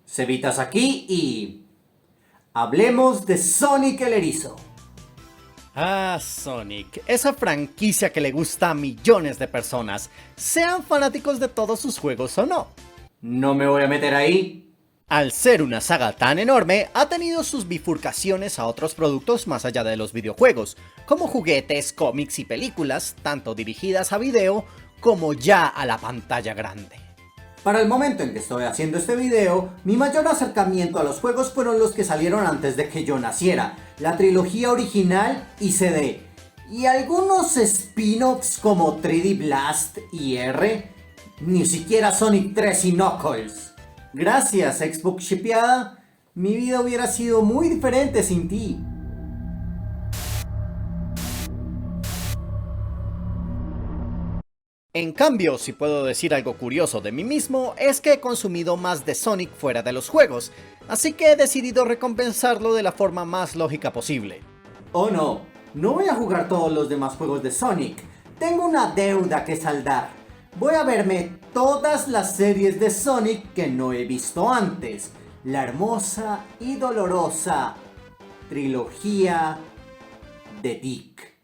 Cevitas aquí y... hablemos de Sonic el Erizo. Ah, Sonic, esa franquicia que le gusta a millones de personas, sean fanáticos de todos sus juegos o no. No me voy a meter ahí. Al ser una saga tan enorme, ha tenido sus bifurcaciones a otros productos más allá de los videojuegos, como juguetes, cómics y películas, tanto dirigidas a video como ya a la pantalla grande. Para el momento en que estoy haciendo este video, mi mayor acercamiento a los juegos fueron los que salieron antes de que yo naciera, la trilogía original y CD, y algunos spin-offs como 3D Blast y R, ni siquiera Sonic 3 y Knuckles. Gracias, Xbox shipeada, mi vida hubiera sido muy diferente sin ti. En cambio, si puedo decir algo curioso de mí mismo, es que he consumido más de Sonic fuera de los juegos, así que he decidido recompensarlo de la forma más lógica posible. Oh no, no voy a jugar todos los demás juegos de Sonic, tengo una deuda que saldar. Voy a verme todas las series de Sonic que no he visto antes, la hermosa y dolorosa trilogía de Dick.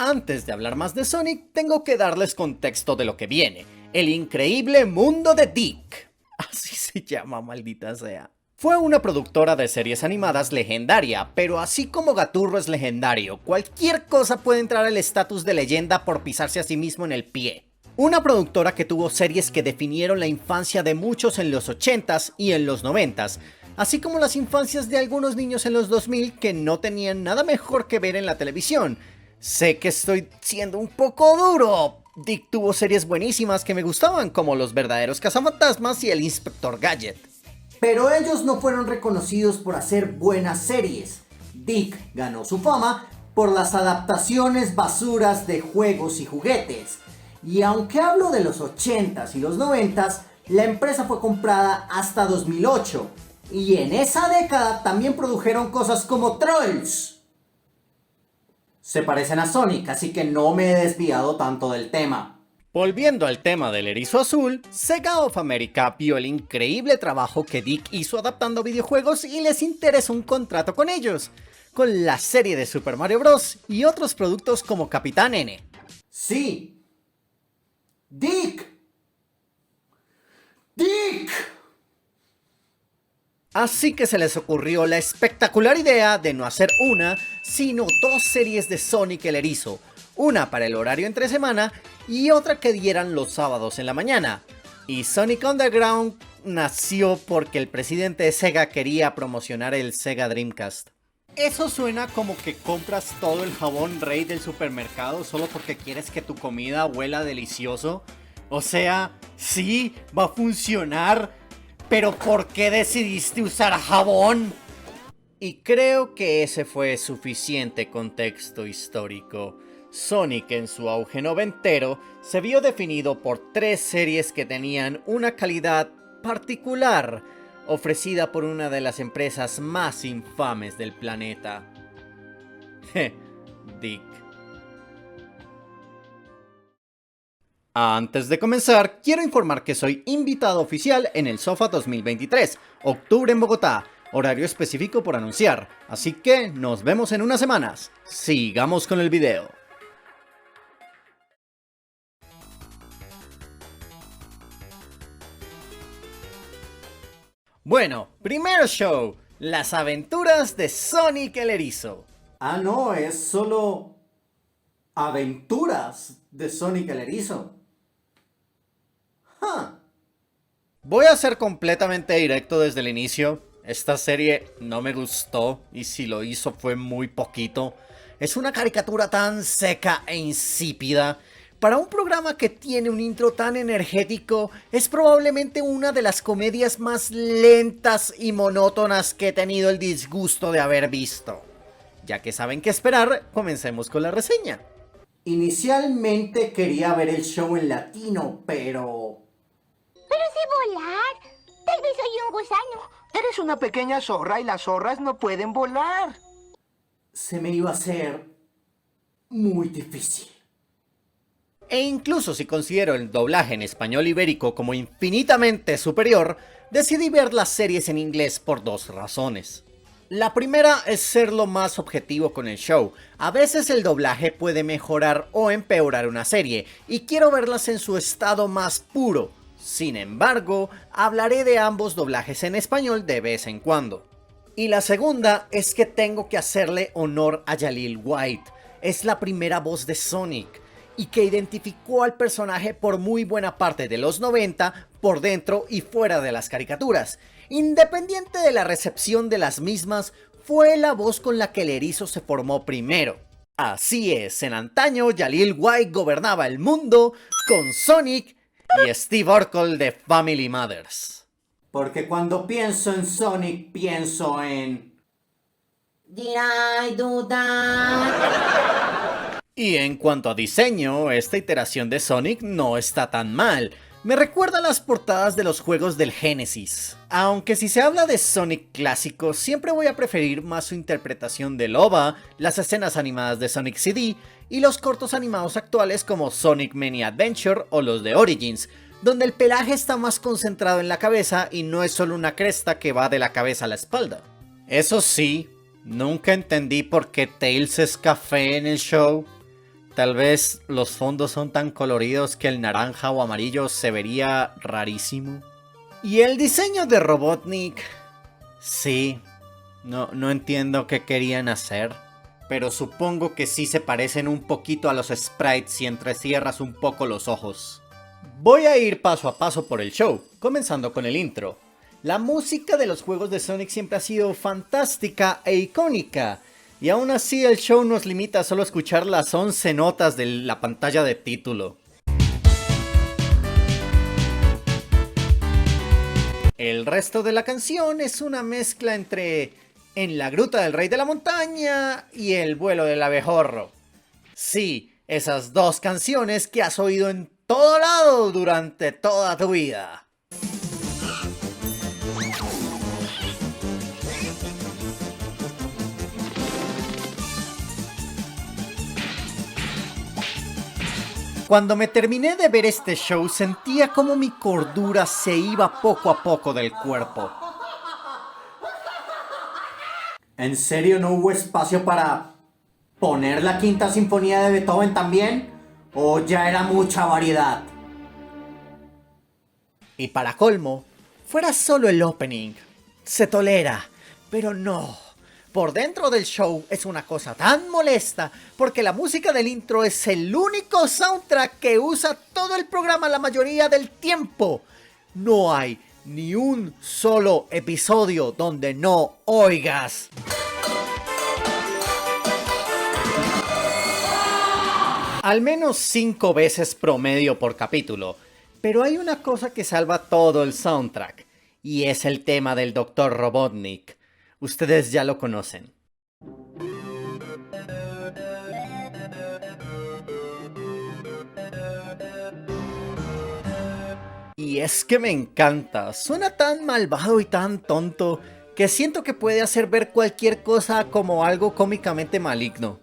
Antes de hablar más de Sonic, tengo que darles contexto de lo que viene. El increíble mundo de Dick. Así se llama, maldita sea. Fue una productora de series animadas legendaria, pero así como Gaturro es legendario, cualquier cosa puede entrar al estatus de leyenda por pisarse a sí mismo en el pie. Una productora que tuvo series que definieron la infancia de muchos en los 80s y en los 90s, así como las infancias de algunos niños en los 2000 que no tenían nada mejor que ver en la televisión. Sé que estoy siendo un poco duro. Dick tuvo series buenísimas que me gustaban, como Los Verdaderos Cazafantasmas y El Inspector Gadget. Pero ellos no fueron reconocidos por hacer buenas series. Dick ganó su fama por las adaptaciones basuras de juegos y juguetes. Y aunque hablo de los 80s y los 90s, la empresa fue comprada hasta 2008. Y en esa década también produjeron cosas como Trolls. Se parecen a Sonic, así que no me he desviado tanto del tema. Volviendo al tema del erizo azul, Sega of America vio el increíble trabajo que Dick hizo adaptando videojuegos y les interesó un contrato con ellos, con la serie de Super Mario Bros. Y otros productos como Capitán N. Sí. Dick. Dick. Así que se les ocurrió la espectacular idea de no hacer una, sino dos series de Sonic el Erizo, una para el horario entre semana y otra que dieran los sábados en la mañana. Y Sonic Underground nació porque el presidente de Sega quería promocionar el Sega Dreamcast. Eso suena como que compras todo el jabón Rey del supermercado solo porque quieres que tu comida huela delicioso. O sea, sí, va a funcionar. ¿Pero por qué decidiste usar jabón? Y creo que ese fue suficiente contexto histórico. Sonic en su auge noventero se vio definido por tres series que tenían una calidad particular, ofrecida por una de las empresas más infames del planeta. Dick. Antes de comenzar, quiero informar que soy invitado oficial en el SOFA 2023, octubre en Bogotá, horario específico por anunciar, así que nos vemos en unas semanas. Sigamos con el video. Bueno, primero show, las aventuras de Sonic el Erizo. Ah, no, es solo aventuras de Sonic el Erizo. Voy a ser completamente directo desde el inicio. Esta serie no me gustó y si lo hizo fue muy poquito. Es una caricatura tan seca e insípida. Para un programa que tiene un intro tan energético, es probablemente una de las comedias más lentas y monótonas que he tenido el disgusto de haber visto. Ya que saben qué esperar, comencemos con la reseña. Inicialmente quería ver el show en latino, pero... Pero sé volar. Tal vez soy un gusano. Eres una pequeña zorra y las zorras no pueden volar. se me iba a hacer muy difícil. E incluso si considero el doblaje en español ibérico como infinitamente superior, decidí ver las series en inglés por dos razones. La primera es ser lo más objetivo con el show. A veces el doblaje puede mejorar o empeorar una serie, y quiero verlas en su estado más puro. Sin embargo, hablaré de ambos doblajes en español de vez en cuando. Y la segunda es que tengo que hacerle honor a Jaleel White. Es la primera voz de Sonic, y que identificó al personaje por muy buena parte de los 90, por dentro y fuera de las caricaturas. Independiente de la recepción de las mismas, fue la voz con la que el erizo se formó primero. Así es, en antaño Jaleel White gobernaba el mundo con Sonic y Steve Urkel de Family Matters. Porque cuando pienso en Sonic, pienso en... Did I do that? Y en cuanto a diseño, esta iteración de Sonic no está tan mal. Me recuerda a las portadas de los juegos del Genesis. Aunque si se habla de Sonic clásico, siempre voy a preferir más su interpretación de OVA, las escenas animadas de Sonic CD y los cortos animados actuales como Sonic Mini Adventure o los de Origins, donde el pelaje está más concentrado en la cabeza y no es solo una cresta que va de la cabeza a la espalda. Eso sí, nunca entendí por qué Tails es café en el show. Tal vez los fondos son tan coloridos que el naranja o amarillo se vería rarísimo. Y el diseño de Robotnik... Sí, no entiendo qué querían hacer. Pero supongo que sí se parecen un poquito a los sprites si entrecierras un poco los ojos. Voy a ir paso a paso por el show, comenzando con el intro. La música de los juegos de Sonic siempre ha sido fantástica e icónica. Y aún así el show nos limita a solo escuchar las 11 notas de la pantalla de título. El resto de la canción es una mezcla entre En la gruta del rey de la montaña y El vuelo del abejorro. Sí, esas dos canciones que has oído en todo lado durante toda tu vida. Cuando me terminé de ver este show, sentía como mi cordura se iba poco a poco del cuerpo. ¿En serio no hubo espacio para poner la quinta sinfonía de Beethoven también? ¿O ya era mucha variedad? Y para colmo, fuera solo el opening. Se tolera, pero no. Por dentro del show es una cosa tan molesta porque la música del intro es el único soundtrack que usa todo el programa la mayoría del tiempo. No hay ni un solo episodio donde no oigas. Al menos 5 veces promedio por capítulo. Pero hay una cosa que salva todo el soundtrack, y es el tema del Dr. Robotnik. Ustedes ya lo conocen. Y es que me encanta, suena tan malvado y tan tonto que siento que puede hacer ver cualquier cosa como algo cómicamente maligno.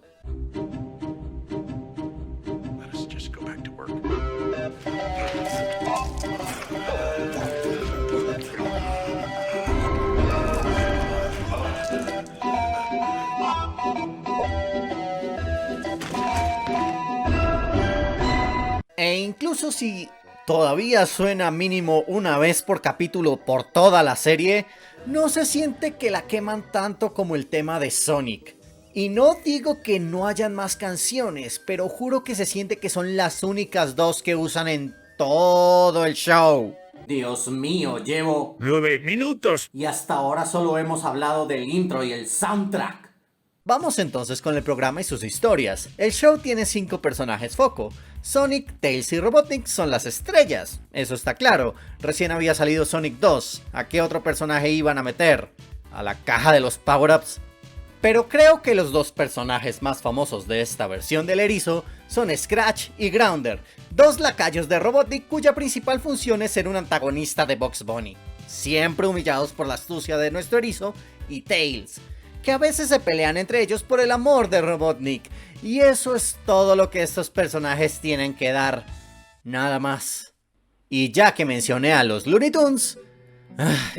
E incluso si todavía suena mínimo una vez por capítulo por toda la serie, no se siente que la queman tanto como el tema de Sonic. Y no digo que no hayan más canciones, pero juro que se siente que son las únicas dos que usan en todo el show. Dios mío, llevo 9 minutos. y hasta ahora solo hemos hablado del intro y el soundtrack. Vamos entonces con el programa y sus historias. El show tiene 5 personajes foco. Sonic, Tails y Robotnik son las estrellas, eso está claro. Recién había salido Sonic 2, ¿a qué otro personaje iban a meter? ¿A la caja de los power-ups? Pero creo que los dos personajes más famosos de esta versión del erizo son Scratch y Grounder, dos lacayos de Robotnik cuya principal función es ser un antagonista de Bugs Bunny, siempre humillados por la astucia de nuestro erizo, y Tails, que a veces se pelean entre ellos por el amor de Robotnik. Y eso es todo lo que estos personajes tienen que dar. Nada más. Y ya que mencioné a los Looney Tunes,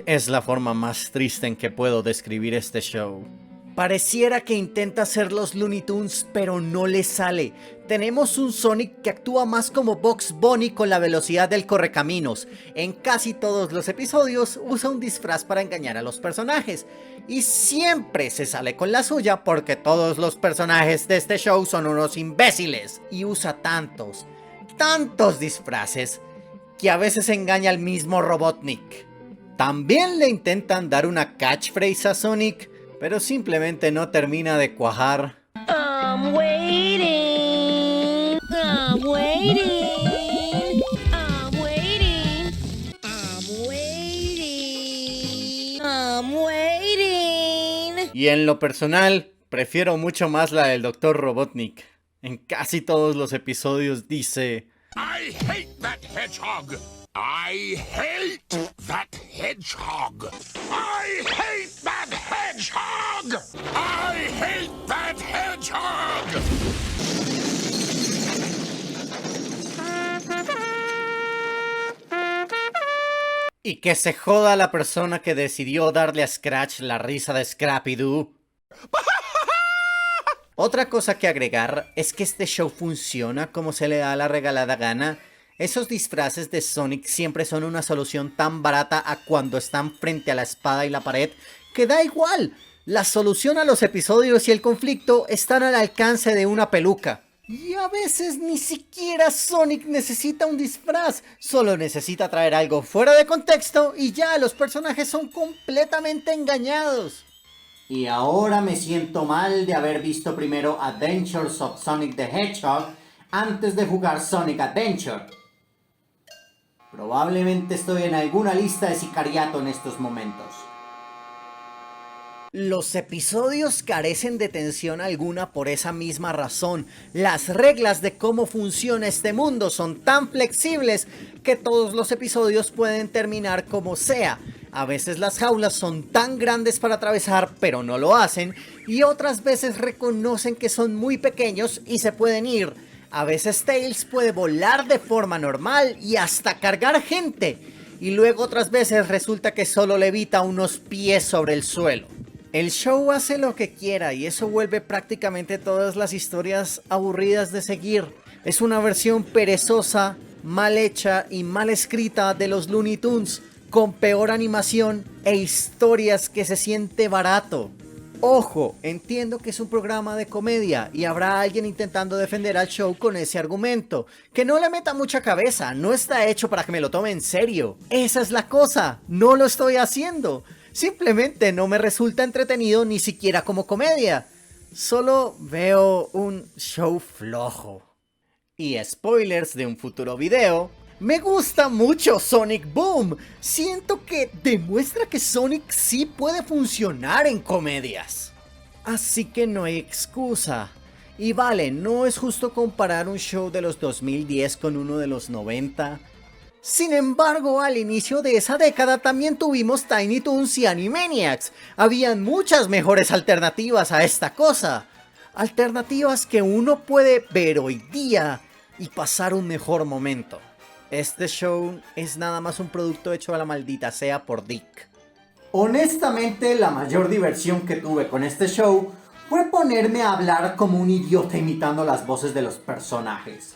es la forma más triste en que puedo describir este show. Pareciera que intenta hacer los Looney Tunes, pero no le sale. Tenemos un Sonic que actúa más como Bugs Bunny con la velocidad del correcaminos. En casi todos los episodios usa un disfraz para engañar a los personajes. Y siempre se sale con la suya porque todos los personajes de este show son unos imbéciles. Y usa tantos disfraces que a veces engaña al mismo Robotnik. También le intentan dar una catchphrase a Sonic, pero simplemente no termina de cuajar. I'm waiting. I'm waiting. I'm waiting. I'm waiting. I'm waiting. Y en lo personal, prefiero mucho más la del Dr. Robotnik. En casi todos los episodios dice: I hate that hedgehog. I hate that hedgehog. I hate that hedgehog. I hate that hedgehog. Y que se joda la persona que decidió darle a Scratch la risa de Scrappy-Doo. Otra cosa que agregar es que este show funciona como se le da la regalada gana. Esos disfraces de Sonic siempre son una solución tan barata a cuando están frente a la espada y la pared que da igual. La solución a los episodios y el conflicto están al alcance de una peluca. Y a veces ni siquiera Sonic necesita un disfraz, solo necesita traer algo fuera de contexto y ya los personajes son completamente engañados. Y ahora me siento mal de haber visto primero Adventures of Sonic the Hedgehog antes de jugar Sonic Adventure. Probablemente estoy en alguna lista de sicariato en estos momentos. Los episodios carecen de tensión alguna por esa misma razón. Las reglas de cómo funciona este mundo son tan flexibles que todos los episodios pueden terminar como sea. A veces las jaulas son tan grandes para atravesar, pero no lo hacen, y otras veces reconocen que son muy pequeños y se pueden ir. A veces Tails puede volar de forma normal y hasta cargar gente, y luego otras veces resulta que solo levita unos pies sobre el suelo. El show hace lo que quiera y eso vuelve prácticamente todas las historias aburridas de seguir. Es una versión perezosa, mal hecha y mal escrita de los Looney Tunes, con peor animación e historias que se siente barato. Ojo, entiendo que es un programa de comedia y habrá alguien intentando defender al show con ese argumento. Que no le meta mucha cabeza, no está hecho para que me lo tome en serio. Esa es la cosa, no lo estoy haciendo. Simplemente no me resulta entretenido ni siquiera como comedia. Solo veo un show flojo. Y spoilers de un futuro video. Me gusta mucho Sonic Boom. Siento que demuestra que Sonic sí puede funcionar en comedias. Así que no hay excusa. Y vale, no es justo comparar un show de los 2010 con uno de los 90. Sin embargo, al inicio de esa década también tuvimos Tiny Toons y Animaniacs. Habían muchas mejores alternativas a esta cosa. Alternativas que uno puede ver hoy día y pasar un mejor momento. Este show es nada más un producto hecho a la maldita sea por Dick. Honestamente, la mayor diversión que tuve con este show fue ponerme a hablar como un idiota imitando las voces de los personajes.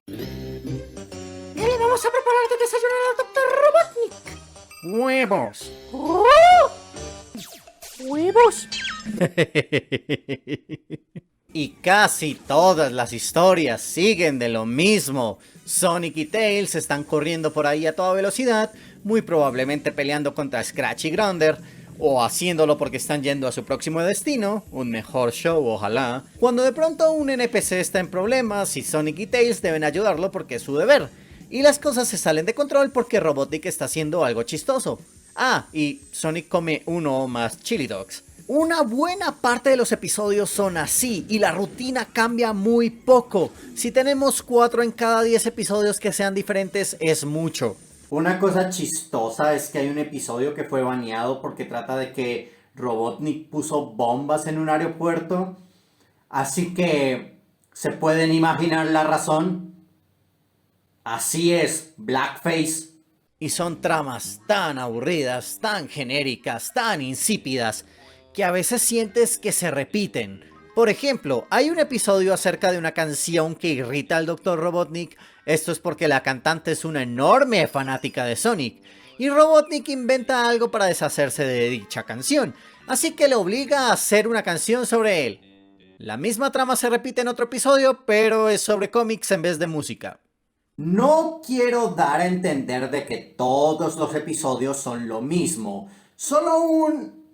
¿Qué le vamos a preparar de desayunar al Dr. Robotnik? ¡Huevos! ¡Huevos! Y casi todas las historias siguen de lo mismo. Sonic y Tails están corriendo por ahí a toda velocidad, muy probablemente peleando contra Scratch y Grounder, o haciéndolo porque están yendo a su próximo destino, un mejor show ojalá, cuando de pronto un NPC está en problemas y Sonic y Tails deben ayudarlo porque es su deber, y las cosas se salen de control porque Robotnik está haciendo algo chistoso. Ah, y Sonic come uno o más chili dogs. Una buena parte de los episodios son así y la rutina cambia muy poco. Si tenemos 4 en cada 10 episodios que sean diferentes es mucho. Una cosa chistosa es que hay un episodio que fue baneado porque trata de que Robotnik puso bombas en un aeropuerto. Así que, ¿se pueden imaginar la razón? Así es, Blackface. Y son tramas tan aburridas, tan genéricas, tan insípidas, que a veces sientes que se repiten. Por ejemplo, hay un episodio acerca de una canción que irrita al Dr. Robotnik. Esto es porque la cantante es una enorme fanática de Sonic, y Robotnik inventa algo para deshacerse de dicha canción, así que le obliga a hacer una canción sobre él. La misma trama se repite en otro episodio, pero es sobre cómics en vez de música. No quiero dar a entender de que todos los episodios son lo mismo, solo un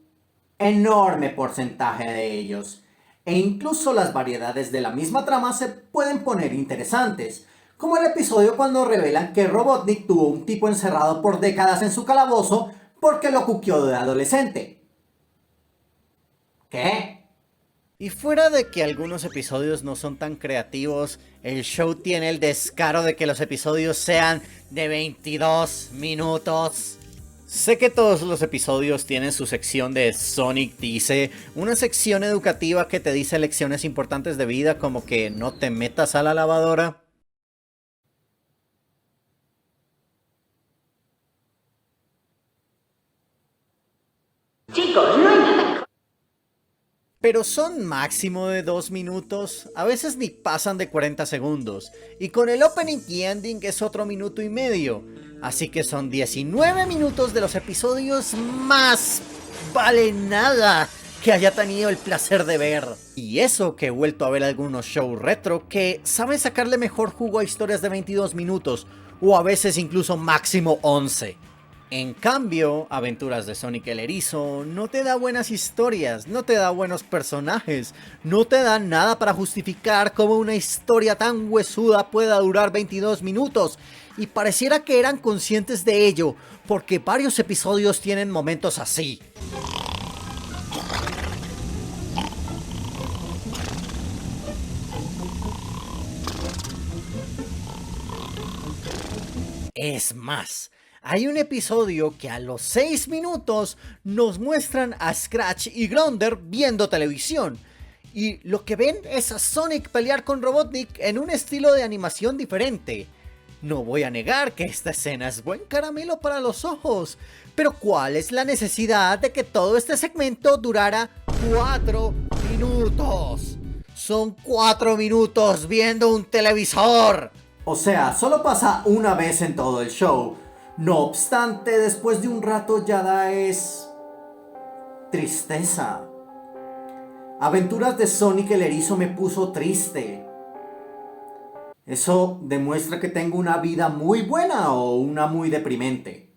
enorme porcentaje de ellos. E incluso las variedades de la misma trama se pueden poner interesantes, como el episodio cuando revelan que Robotnik tuvo un tipo encerrado por décadas en su calabozo porque lo cuquió de adolescente. ¿Qué? Y fuera de que algunos episodios no son tan creativos, el show tiene el descaro de que los episodios sean de 22 minutos. Sé que todos los episodios tienen su sección de Sonic Dice, una sección educativa que te dice lecciones importantes de vida como que no te metas a la lavadora. Chicos, no hay nada. Pero son máximo de 2 minutos, a veces ni pasan de 40 segundos, y con el opening y ending es otro minuto y medio, así que son 19 minutos de los episodios más vale nada que haya tenido el placer de ver. Y eso que he vuelto a ver algunos shows retro que saben sacarle mejor jugo a historias de 22 minutos, o a veces incluso máximo 11. En cambio, Aventuras de Sonic el Erizo no te da buenas historias, no te da buenos personajes, no te da nada para justificar cómo una historia tan huesuda pueda durar 22 minutos, y pareciera que eran conscientes de ello, porque varios episodios tienen momentos así. Es más, hay un episodio que a los 6 minutos nos muestran a Scratch y Gronder viendo televisión. Y lo que ven es a Sonic pelear con Robotnik en un estilo de animación diferente. No voy a negar que esta escena es buen caramelo para los ojos, pero ¿cuál es la necesidad de que todo este segmento durara 4 minutos? Son 4 minutos viendo un televisor. O sea, solo pasa una vez en todo el show. No obstante, después de un rato ya da tristeza. Aventuras de Sonic el Erizo me puso triste. Eso demuestra que tengo una vida muy buena o una muy deprimente.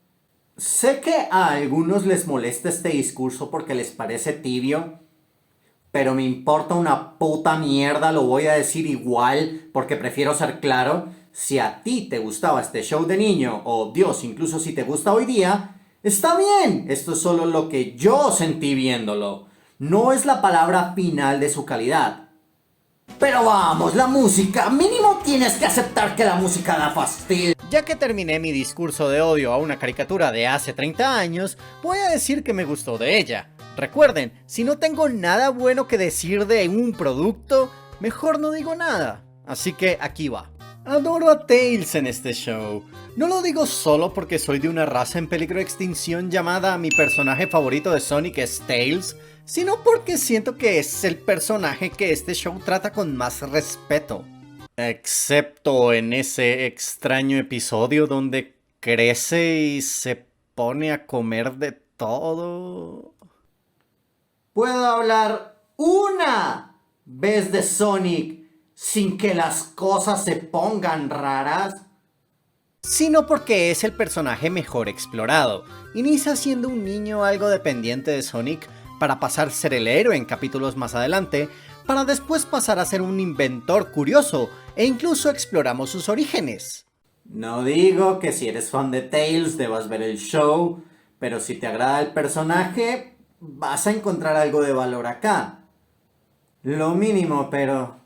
Sé que a algunos les molesta este discurso porque les parece tibio, pero me importa una puta mierda, lo voy a decir igual porque prefiero ser claro. Si a ti te gustaba este show de niño, o Dios, incluso si te gusta hoy día, está bien. Esto es solo lo que yo sentí viéndolo. No es la palabra final de su calidad. Pero vamos, la música, mínimo tienes que aceptar que la música da fastidio. Ya que terminé mi discurso de odio a una caricatura de hace 30 años, voy a decir que me gustó de ella. Recuerden, si no tengo nada bueno que decir de un producto, mejor no digo nada. Así que aquí va. Adoro a Tails en este show. No lo digo solo porque soy de una raza en peligro de extinción llamada mi personaje favorito de Sonic es Tails, sino porque siento que es el personaje que este show trata con más respeto. Excepto en ese extraño episodio donde crece y se pone a comer de todo. ¿Puedo hablar una vez de Sonic sin que las cosas se pongan raras? Sino porque es el personaje mejor explorado. Inicia siendo un niño algo dependiente de Sonic para pasar a ser el héroe en capítulos más adelante, para después pasar a ser un inventor curioso, e incluso exploramos sus orígenes. No digo que si eres fan de Tails debas ver el show, pero si te agrada el personaje, vas a encontrar algo de valor acá. Lo mínimo, pero...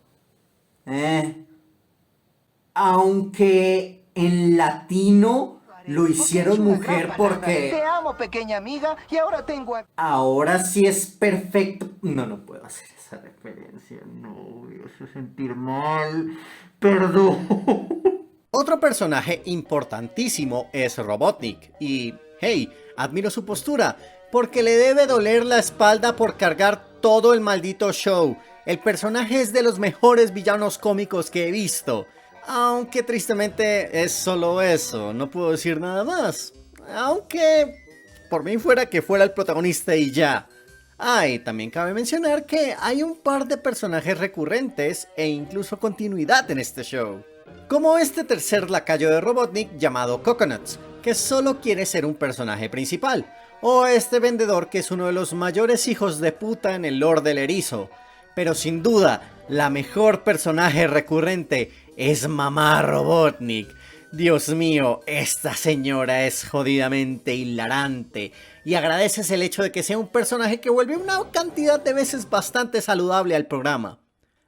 Aunque en latino lo hicieron mujer Te porque amo, pequeña amiga, y ahora tengo a... ahora sí es perfecto. No puedo hacer esa referencia. No, me hace sentir mal. Perdón. Otro personaje importantísimo es Robotnik y, hey, admiro su postura, porque le debe doler la espalda por cargar todo el maldito show. El personaje es de los mejores villanos cómicos que he visto, aunque tristemente es solo eso, no puedo decir nada más. Aunque por mí fuera que fuera el protagonista y ya. Y también cabe mencionar que hay un par de personajes recurrentes e incluso continuidad en este show. Como este tercer lacayo de Robotnik llamado Coconuts, que solo quiere ser un personaje principal. O este vendedor que es uno de los mayores hijos de puta en el lore del erizo. Pero sin duda, la mejor personaje recurrente es Mamá Robotnik. Dios mío, esta señora es jodidamente hilarante. Y agradeces el hecho de que sea un personaje que vuelve una cantidad de veces bastante saludable al programa.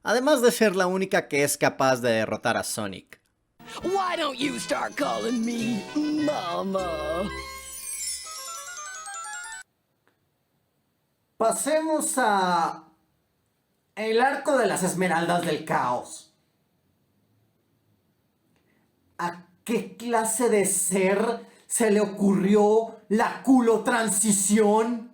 Además de ser la única que es capaz de derrotar a Sonic. Why don't you start calling me Mama? Pasemos a el arco de las Esmeraldas del Caos. ¿A qué clase de ser se le ocurrió la culotransición?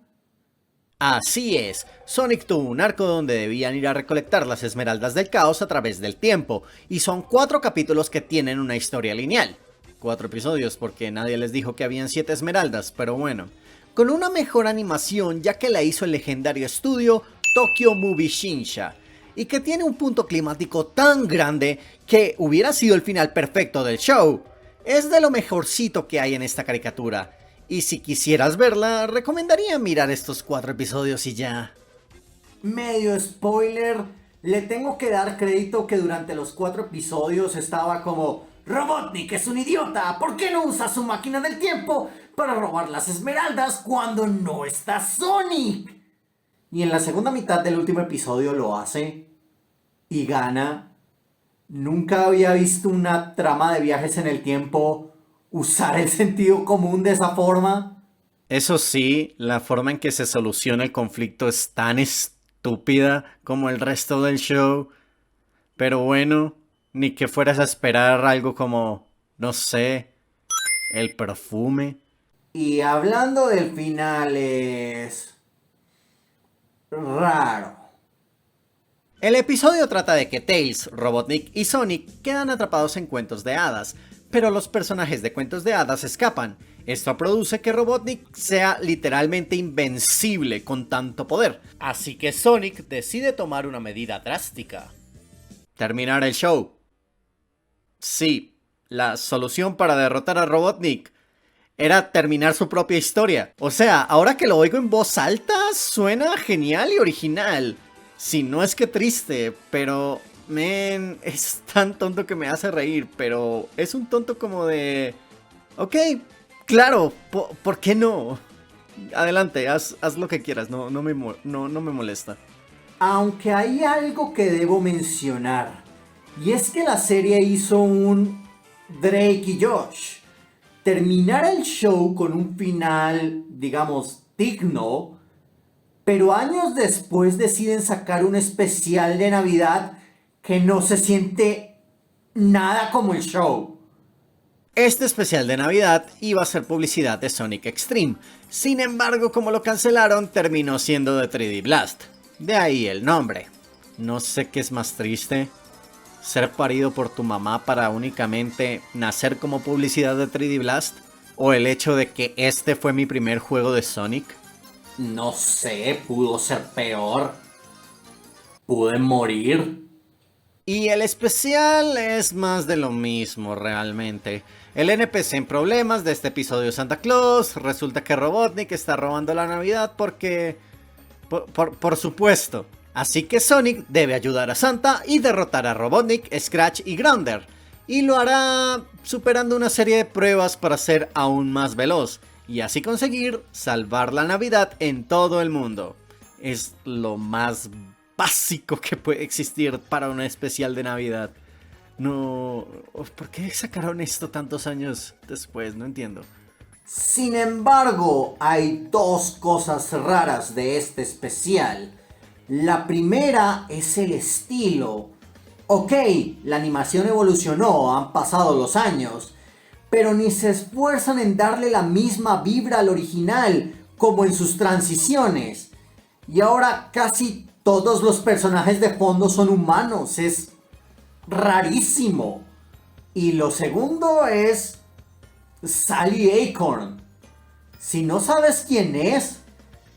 Así es, Sonic tuvo un arco donde debían ir a recolectar las Esmeraldas del Caos a través del tiempo, y son 4 capítulos que tienen una historia lineal. 4 episodios porque nadie les dijo que habían 7 esmeraldas, pero bueno. Con una mejor animación ya que la hizo el legendario estudio Tokyo Movie Shinsha, y que tiene un punto climático tan grande que hubiera sido el final perfecto del show. Es de lo mejorcito que hay en esta caricatura. Y si quisieras verla, recomendaría mirar estos 4 episodios y ya. Medio spoiler, le tengo que dar crédito que durante los 4 episodios estaba como: Robotnik es un idiota, ¿por qué no usa su máquina del tiempo para robar las esmeraldas cuando no está Sonic? Y en la segunda mitad del último episodio lo hace y gana. Nunca había visto una trama de viajes en el tiempo usar el sentido común de esa forma. Eso sí, la forma en que se soluciona el conflicto es tan estúpida como el resto del show. Pero bueno, ni que fueras a esperar algo como, no sé, el perfume. Y hablando del final es raro. El episodio trata de que Tails, Robotnik y Sonic quedan atrapados en cuentos de hadas, pero los personajes de cuentos de hadas escapan. Esto produce que Robotnik sea literalmente invencible con tanto poder. Así que Sonic decide tomar una medida drástica. Terminar el show. Sí, la solución para derrotar a Robotnik era terminar su propia historia. O sea, ahora que lo oigo en voz alta, suena genial y original. Si no es que triste, pero... Man, es tan tonto que me hace reír, pero es un tonto como de... Ok, claro, ¿por qué no? Adelante, haz lo que quieras, no me molesta. Aunque hay algo que debo mencionar, y es que la serie hizo un Drake y Josh. Terminar el show con un final, digamos, digno, pero años después deciden sacar un especial de Navidad que no se siente nada como el show. Este especial de Navidad iba a ser publicidad de Sonic Extreme. Sin embargo, como lo cancelaron, terminó siendo de 3D Blast. De ahí el nombre. No sé qué es más triste. Ser parido por tu mamá para únicamente nacer como publicidad de 3D Blast. O el hecho de que este fue mi primer juego de Sonic. No sé, pudo ser peor. Pude morir. Y el especial es más de lo mismo realmente. El NPC en problemas de este episodio de Santa Claus. Resulta que Robotnik está robando la Navidad porque... Por supuesto. Así que Sonic debe ayudar a Santa y derrotar a Robotnik, Scratch y Grounder. Y lo hará superando una serie de pruebas para ser aún más veloz. Y así conseguir salvar la Navidad en todo el mundo. Es lo más básico que puede existir para un especial de Navidad. No... ¿Por qué sacaron esto tantos años después? No entiendo. Sin embargo, hay dos cosas raras de este especial. La primera es el estilo. Ok, la animación evolucionó, han pasado los años, pero ni se esfuerzan en darle la misma vibra al original como en sus transiciones. Y ahora casi todos los personajes de fondo son humanos, es rarísimo. Y lo segundo es Sally Acorn. Si no sabes quién es,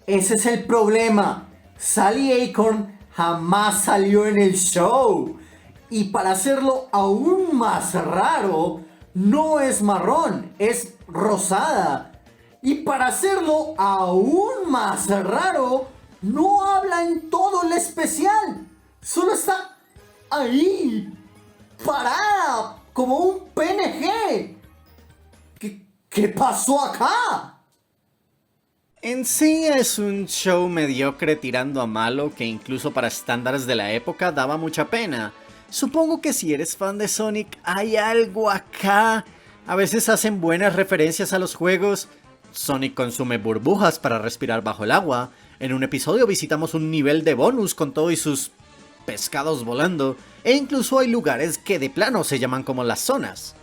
ese es el problema. Sally Acorn jamás salió en el show. Y para hacerlo aún más raro, no es marrón, es rosada. Y para hacerlo aún más raro, no habla en todo el especial. Solo está ahí, parada, como un PNG. ¿Qué pasó acá? En sí es un show mediocre tirando a malo que incluso para estándares de la época daba mucha pena. Supongo que si eres fan de Sonic hay algo acá. A veces hacen buenas referencias a los juegos. Sonic consume burbujas para respirar bajo el agua. En un episodio visitamos un nivel de bonus con todo y sus pescados volando. E incluso hay lugares que de plano se llaman como las zonas.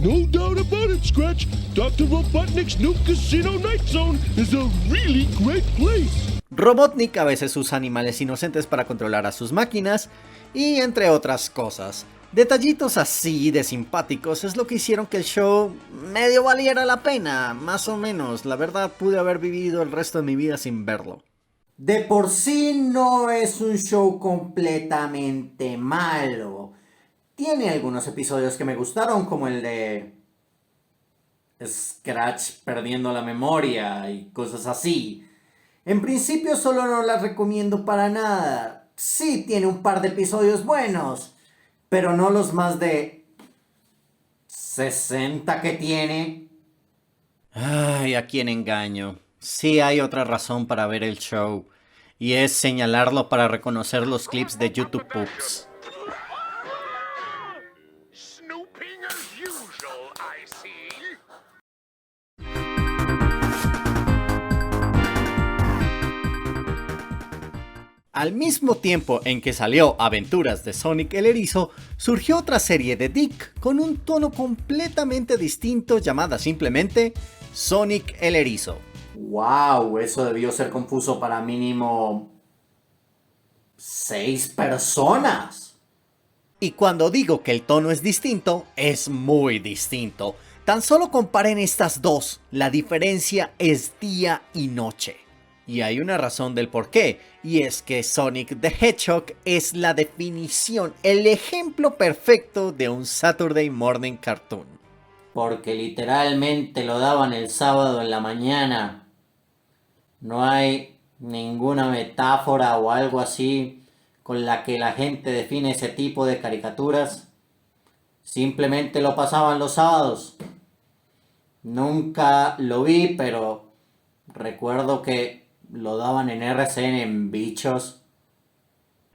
No doubt about it, Scratch. Dr. Robotnik's new Casino Night Zone is a really great place. Robotnik a veces usa animales inocentes para controlar a sus máquinas, y entre otras cosas. Detallitos así de simpáticos es lo que hicieron que el show medio valiera la pena, más o menos. La verdad pude haber vivido el resto de mi vida sin verlo. De por sí no es un show completamente malo. Tiene algunos episodios que me gustaron, como el de Scratch perdiendo la memoria y cosas así. En principio solo no las recomiendo para nada. Sí tiene un par de episodios buenos, pero no los más de 60 que tiene. Ay, ¿a quién engaño? Sí hay otra razón para ver el show, y es señalarlo para reconocer los clips de YouTube Poops. Snooping as usual, I see. Al mismo tiempo en que salió Aventuras de Sonic el Erizo, surgió otra serie de Dick con un tono completamente distinto llamada simplemente Sonic el Erizo. ¡Wow! Eso debió ser confuso para mínimo 6 personas. Y cuando digo que el tono es distinto, es muy distinto. Tan solo comparen estas dos, la diferencia es día y noche. Y hay una razón del por qué, y es que Sonic the Hedgehog es la definición, el ejemplo perfecto de un Saturday Morning Cartoon. Porque literalmente lo daban el sábado en la mañana. No hay ninguna metáfora o algo así con la que la gente define ese tipo de caricaturas. Simplemente lo pasaban los sábados. Nunca lo vi, pero recuerdo que lo daban en RCN en Bichos.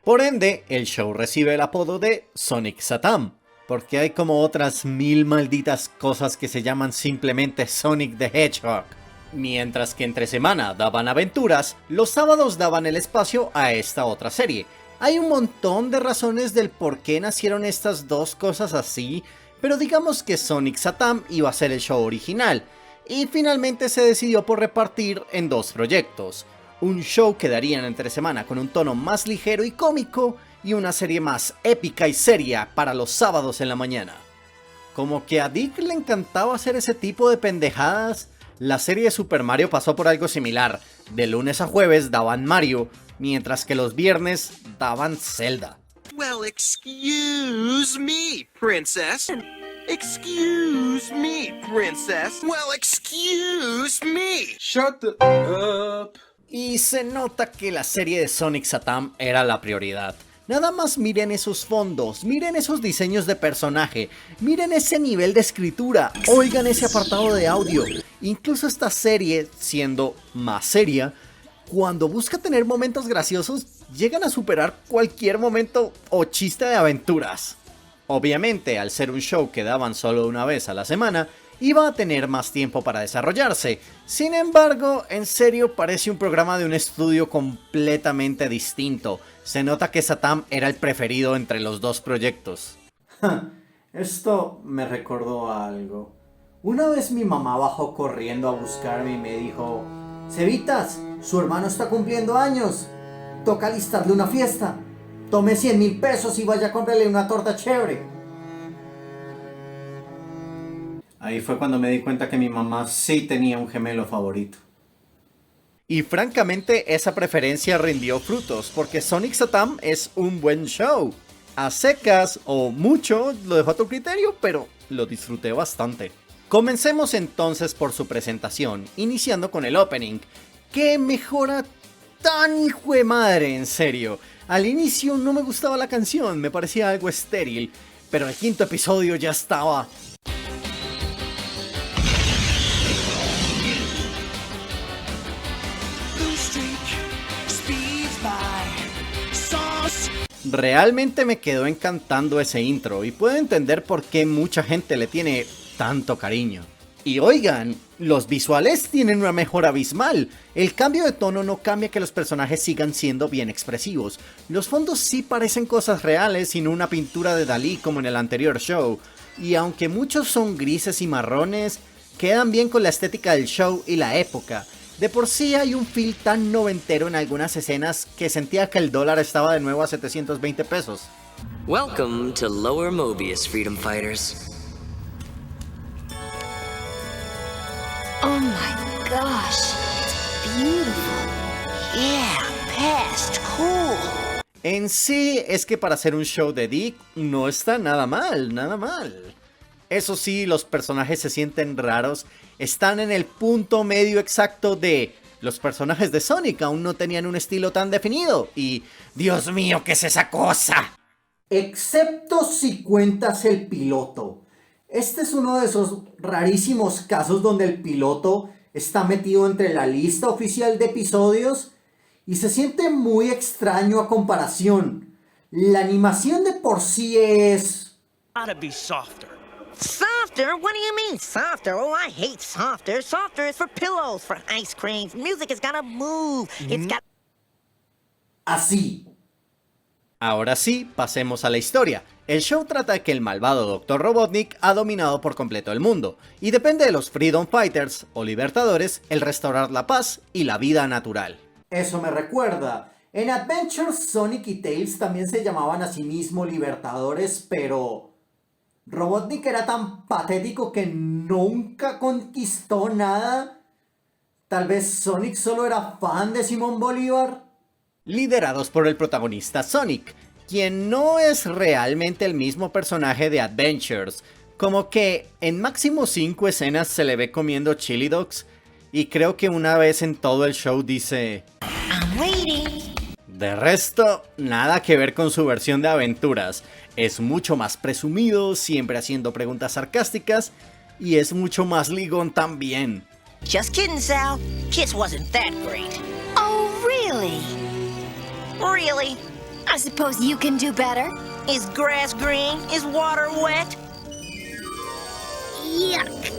Por ende, el show recibe el apodo de Sonic Satam, porque hay como otras 1000 malditas cosas que se llaman simplemente Sonic the Hedgehog. Mientras que entre semana daban aventuras, los sábados daban el espacio a esta otra serie. Hay un montón de razones del por qué nacieron estas dos cosas así, pero digamos que Sonic Satam iba a ser el show original, y finalmente se decidió por repartir en dos proyectos. Un show que darían entre semana con un tono más ligero y cómico, y una serie más épica y seria para los sábados en la mañana. Como que a Dick le encantaba hacer ese tipo de pendejadas. La serie de Super Mario pasó por algo similar. De lunes a jueves daban Mario, mientras que los viernes daban Zelda. Well, excuse me, princess. Excuse me, princess. Well, excuse me. Shut the up. Y se nota que la serie de Sonic Satam era la prioridad. Nada más miren esos fondos, miren esos diseños de personaje, miren ese nivel de escritura, oigan ese apartado de audio. Incluso esta serie, siendo más seria, cuando busca tener momentos graciosos, llegan a superar cualquier momento o chiste de aventuras. Obviamente, al ser un show que daban solo una vez a la semana, iba a tener más tiempo para desarrollarse. Sin embargo, en serio parece un programa de un estudio completamente distinto. Se nota que Satam era el preferido entre los dos proyectos. Esto me recordó a algo. Una vez mi mamá bajó corriendo a buscarme y me dijo: Cevitas, su hermano está cumpliendo años. Toca alistarle una fiesta. Tome 100,000 pesos y vaya a comprarle una torta chévere. Ahí fue cuando me di cuenta que mi mamá sí tenía un gemelo favorito. Y francamente esa preferencia rindió frutos, porque Sonic Satam es un buen show. A secas o mucho lo dejo a tu criterio, pero lo disfruté bastante. Comencemos entonces por su presentación, iniciando con el opening, que mejora tan hijo de madre, en serio. Al inicio no me gustaba la canción, me parecía algo estéril, pero el quinto episodio ya estaba... Realmente me quedó encantando ese intro y puedo entender por qué mucha gente le tiene tanto cariño. Y oigan, los visuales tienen una mejora abismal. El cambio de tono no cambia que los personajes sigan siendo bien expresivos. Los fondos sí parecen cosas reales y no una pintura de Dalí como en el anterior show. Y aunque muchos son grises y marrones, quedan bien con la estética del show y la época. De por sí hay un feel tan noventero en algunas escenas que sentía que el dólar estaba de nuevo a 720 pesos. Welcome to Lower Mobius, Freedom Fighters. Oh my gosh, it's beautiful. Yeah, past cool. En sí, es que para hacer un show de Dick no está nada mal, nada mal. Eso sí, los personajes se sienten raros, están en el punto medio exacto de... Los personajes de Sonic aún no tenían un estilo tan definido y... ¡Dios mío, qué es esa cosa! Excepto si cuentas el piloto. Este es uno de esos rarísimos casos donde el piloto está metido entre la lista oficial de episodios y se siente muy extraño a comparación. La animación de por sí es... Gotta be softer. Softer? What do you mean, softer? Oh, I hate softer. Softer is for pillows, for ice creams. Music has gotta move. It's got... Así. Ahora sí, pasemos a la historia. El show trata de que el malvado Dr. Robotnik ha dominado por completo el mundo, y depende de los Freedom Fighters, o Libertadores, el restaurar la paz y la vida natural. Eso me recuerda. En Adventures, Sonic y Tails también se llamaban a sí mismos Libertadores, pero... Robotnik era tan patético que nunca conquistó nada. Tal vez Sonic solo era fan de Simón Bolívar. Liderados por el protagonista Sonic, quien no es realmente el mismo personaje de Adventures, como que en máximo 5 escenas se le ve comiendo chili dogs, y creo que una vez en todo el show dice... I'm waiting. De resto, nada que ver con su versión de aventuras. Es mucho más presumido, siempre haciendo preguntas sarcásticas, y es mucho más ligón también. Just kidding, Sal. Kiss wasn't that great. Oh, really? Really? I suppose you can do better. Is grass green? Is water wet? Yuck.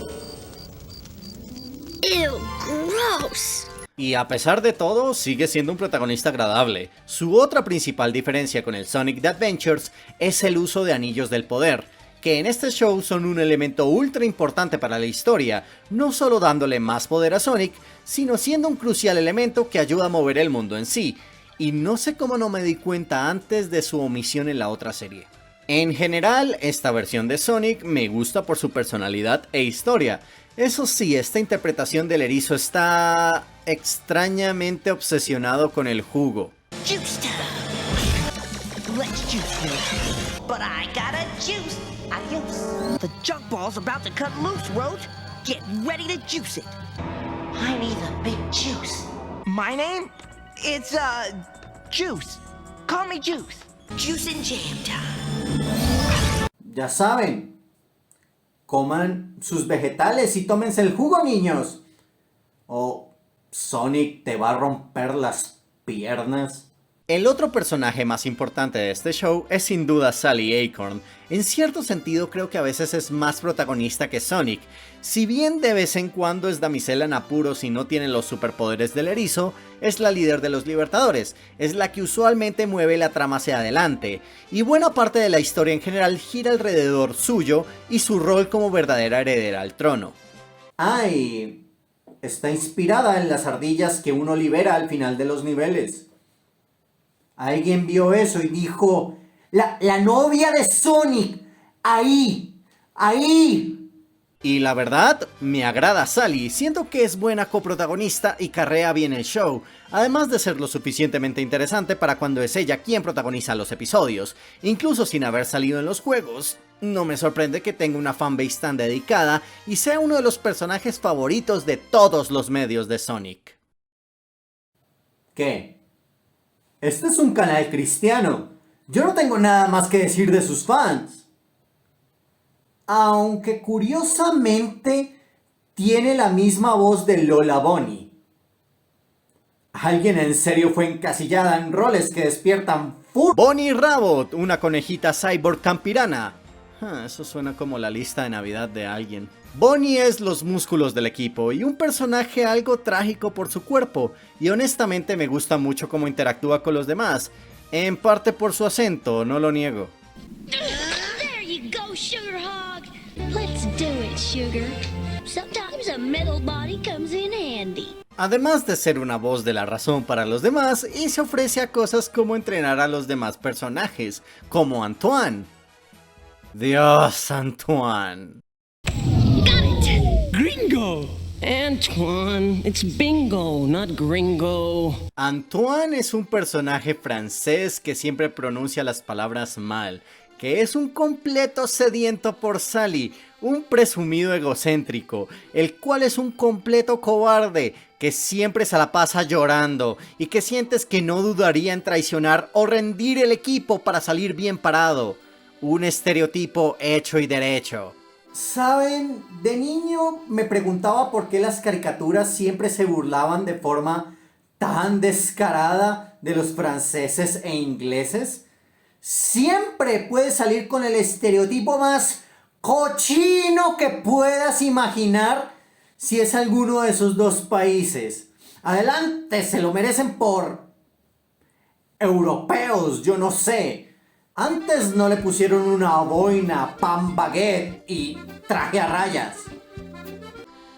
Ew, gross. Y a pesar de todo, sigue siendo un protagonista agradable. Su otra principal diferencia con el Sonic de Adventures es el uso de anillos del poder, que en este show son un elemento ultra importante para la historia, no solo dándole más poder a Sonic, sino siendo un crucial elemento que ayuda a mover el mundo en sí, y no sé cómo no me di cuenta antes de su omisión en la otra serie. En general, esta versión de Sonic me gusta por su personalidad e historia. Eso sí, esta interpretación del erizo está extrañamente obsesionado con el jugo. Juice time. Let's juice it. But I got a juice. Adios. The junk ball's about to cut loose, Roach. Get ready to juice it. I need a big juice. My name? It's, Juice. Call me Juice. Juice and jam time. Ya saben, coman sus vegetales y tómense el jugo, niños. O Sonic te va a romper las piernas. El otro personaje más importante de este show es sin duda Sally Acorn. En cierto sentido creo que a veces es más protagonista que Sonic. Si bien de vez en cuando es damisela en apuros y no tiene los superpoderes del erizo, es la líder de los Libertadores, es la que usualmente mueve la trama hacia adelante, y buena parte de la historia en general gira alrededor suyo y su rol como verdadera heredera al trono. Ay, está inspirada en las ardillas que uno libera al final de los niveles. Alguien vio eso y dijo, la novia de Sonic, ahí. Y la verdad, me agrada Sally, siento que es buena coprotagonista y carrea bien el show, además de ser lo suficientemente interesante para cuando es ella quien protagoniza los episodios, incluso sin haber salido en los juegos. No me sorprende que tenga una fanbase tan dedicada y sea uno de los personajes favoritos de todos los medios de Sonic. ¿Qué? Este es un canal cristiano. Yo no tengo nada más que decir de sus fans. Aunque curiosamente tiene la misma voz de Lola Bunny. Alguien en serio fue encasillada en roles que despiertan Bonnie Rabot, una conejita cyborg campirana. Eso suena como la lista de Navidad de alguien. Bonnie es los músculos del equipo y un personaje algo trágico por su cuerpo, y honestamente me gusta mucho cómo interactúa con los demás, en parte por su acento, no lo niego. There you go, Sugar Hog. Let's do it, Sugar. Sometimes a metal body comes in handy. Además de ser una voz de la razón para los demás, y se ofrece a cosas como entrenar a los demás personajes, como Antoine. Dios, Antoine. Gringo! Antoine, it's bingo, not gringo. Antoine es un personaje francés que siempre pronuncia las palabras mal, que es un completo sediento por Sally, un presumido egocéntrico, el cual es un completo cobarde, que siempre se la pasa llorando y que sientes que no dudaría en traicionar o rendir el equipo para salir bien parado. Un estereotipo hecho y derecho. ¿Saben? De niño me preguntaba por qué las caricaturas siempre se burlaban de forma tan descarada de los franceses e ingleses. Siempre puedes salir con el estereotipo más cochino que puedas imaginar si es alguno de esos dos países. Adelante, se lo merecen por europeos, yo no sé. Antes no le pusieron una boina, pan baguette y traje a rayas.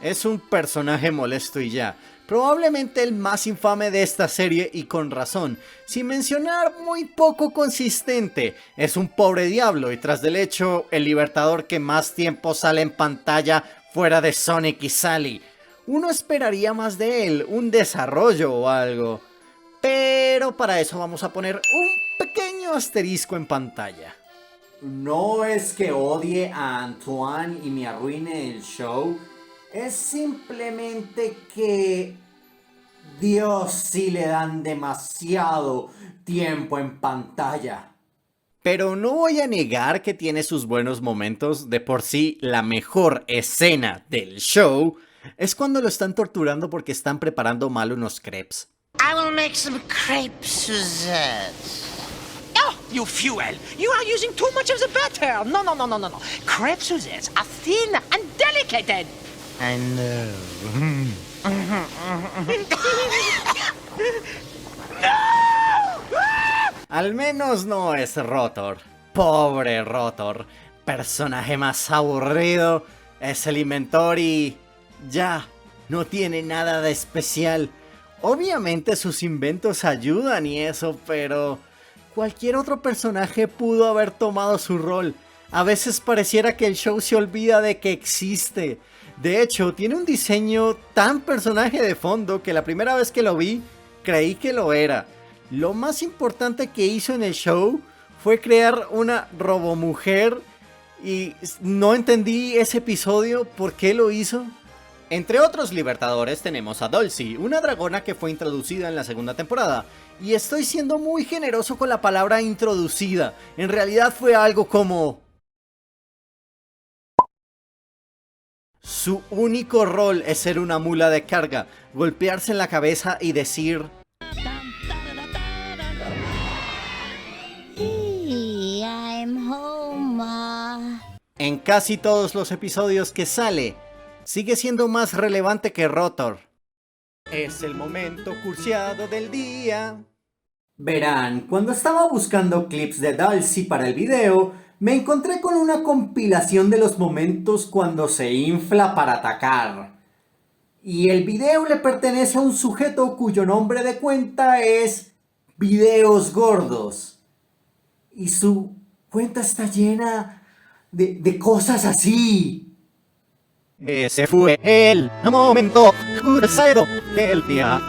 Es un personaje molesto y ya. Probablemente el más infame de esta serie y con razón. Sin mencionar muy poco consistente. Es un pobre diablo y tras del hecho el libertador que más tiempo sale en pantalla fuera de Sonic y Sally. Uno esperaría más de él, un desarrollo o algo. Pero para eso vamos a poner un pequeño asterisco en pantalla. No es que odie a Antoine y me arruine el show. Es simplemente que Dios sí le dan demasiado tiempo en pantalla. Pero no voy a negar que tiene sus buenos momentos. De por sí, la mejor escena del show es cuando lo están torturando porque están preparando mal unos crepes. I will make some crepes, Suzette. Oh, you fuel! You are using too much of the butter! No. Crepe Suzettes are thin and delicate. I know. Al menos no es Rotor. Pobre Rotor. Personaje más aburrido. Es el inventor y... ya. No tiene nada de especial. Obviamente sus inventos ayudan y eso, pero... cualquier otro personaje pudo haber tomado su rol. A veces pareciera que el show se olvida de que existe. De hecho, tiene un diseño tan personaje de fondo que la primera vez que lo vi, creí que lo era. Lo más importante que hizo en el show fue crear una robomujer y no entendí ese episodio, ¿por qué lo hizo? Entre otros libertadores tenemos a Dulcie, una dragona que fue introducida en la segunda temporada. Y estoy siendo muy generoso con la palabra introducida. En realidad fue algo como... su único rol es ser una mula de carga, golpearse en la cabeza y decir... En casi todos los episodios que sale, sigue siendo más relevante que Rotor. Es el momento cursiado del día. Verán, cuando estaba buscando clips de Dulcie para el video, me encontré con una compilación de los momentos cuando se infla para atacar. Y el video le pertenece a un sujeto cuyo nombre de cuenta es Videos Gordos. Y su cuenta está llena de cosas así. Ese fue el momento cruzado del día.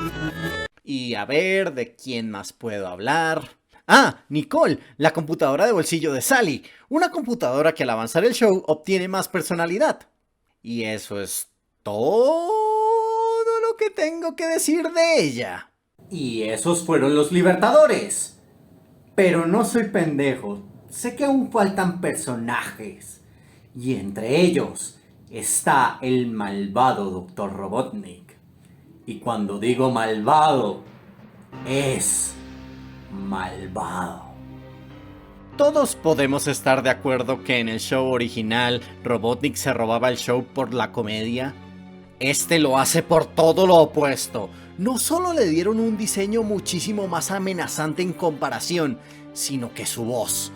Y a ver, ¿de quién más puedo hablar? Ah, Nicole, la computadora de bolsillo de Sally. Una computadora que al avanzar el show obtiene más personalidad. Y eso es todo lo que tengo que decir de ella. Y esos fueron los Libertadores. Pero no soy pendejo. Sé que aún faltan personajes. Y entre ellos está el malvado Dr. Robotnik. Y cuando digo malvado, es malvado. Todos podemos estar de acuerdo que en el show original Robotnik se robaba el show por la comedia. Este lo hace por todo lo opuesto. No solo le dieron un diseño muchísimo más amenazante en comparación, sino que su voz.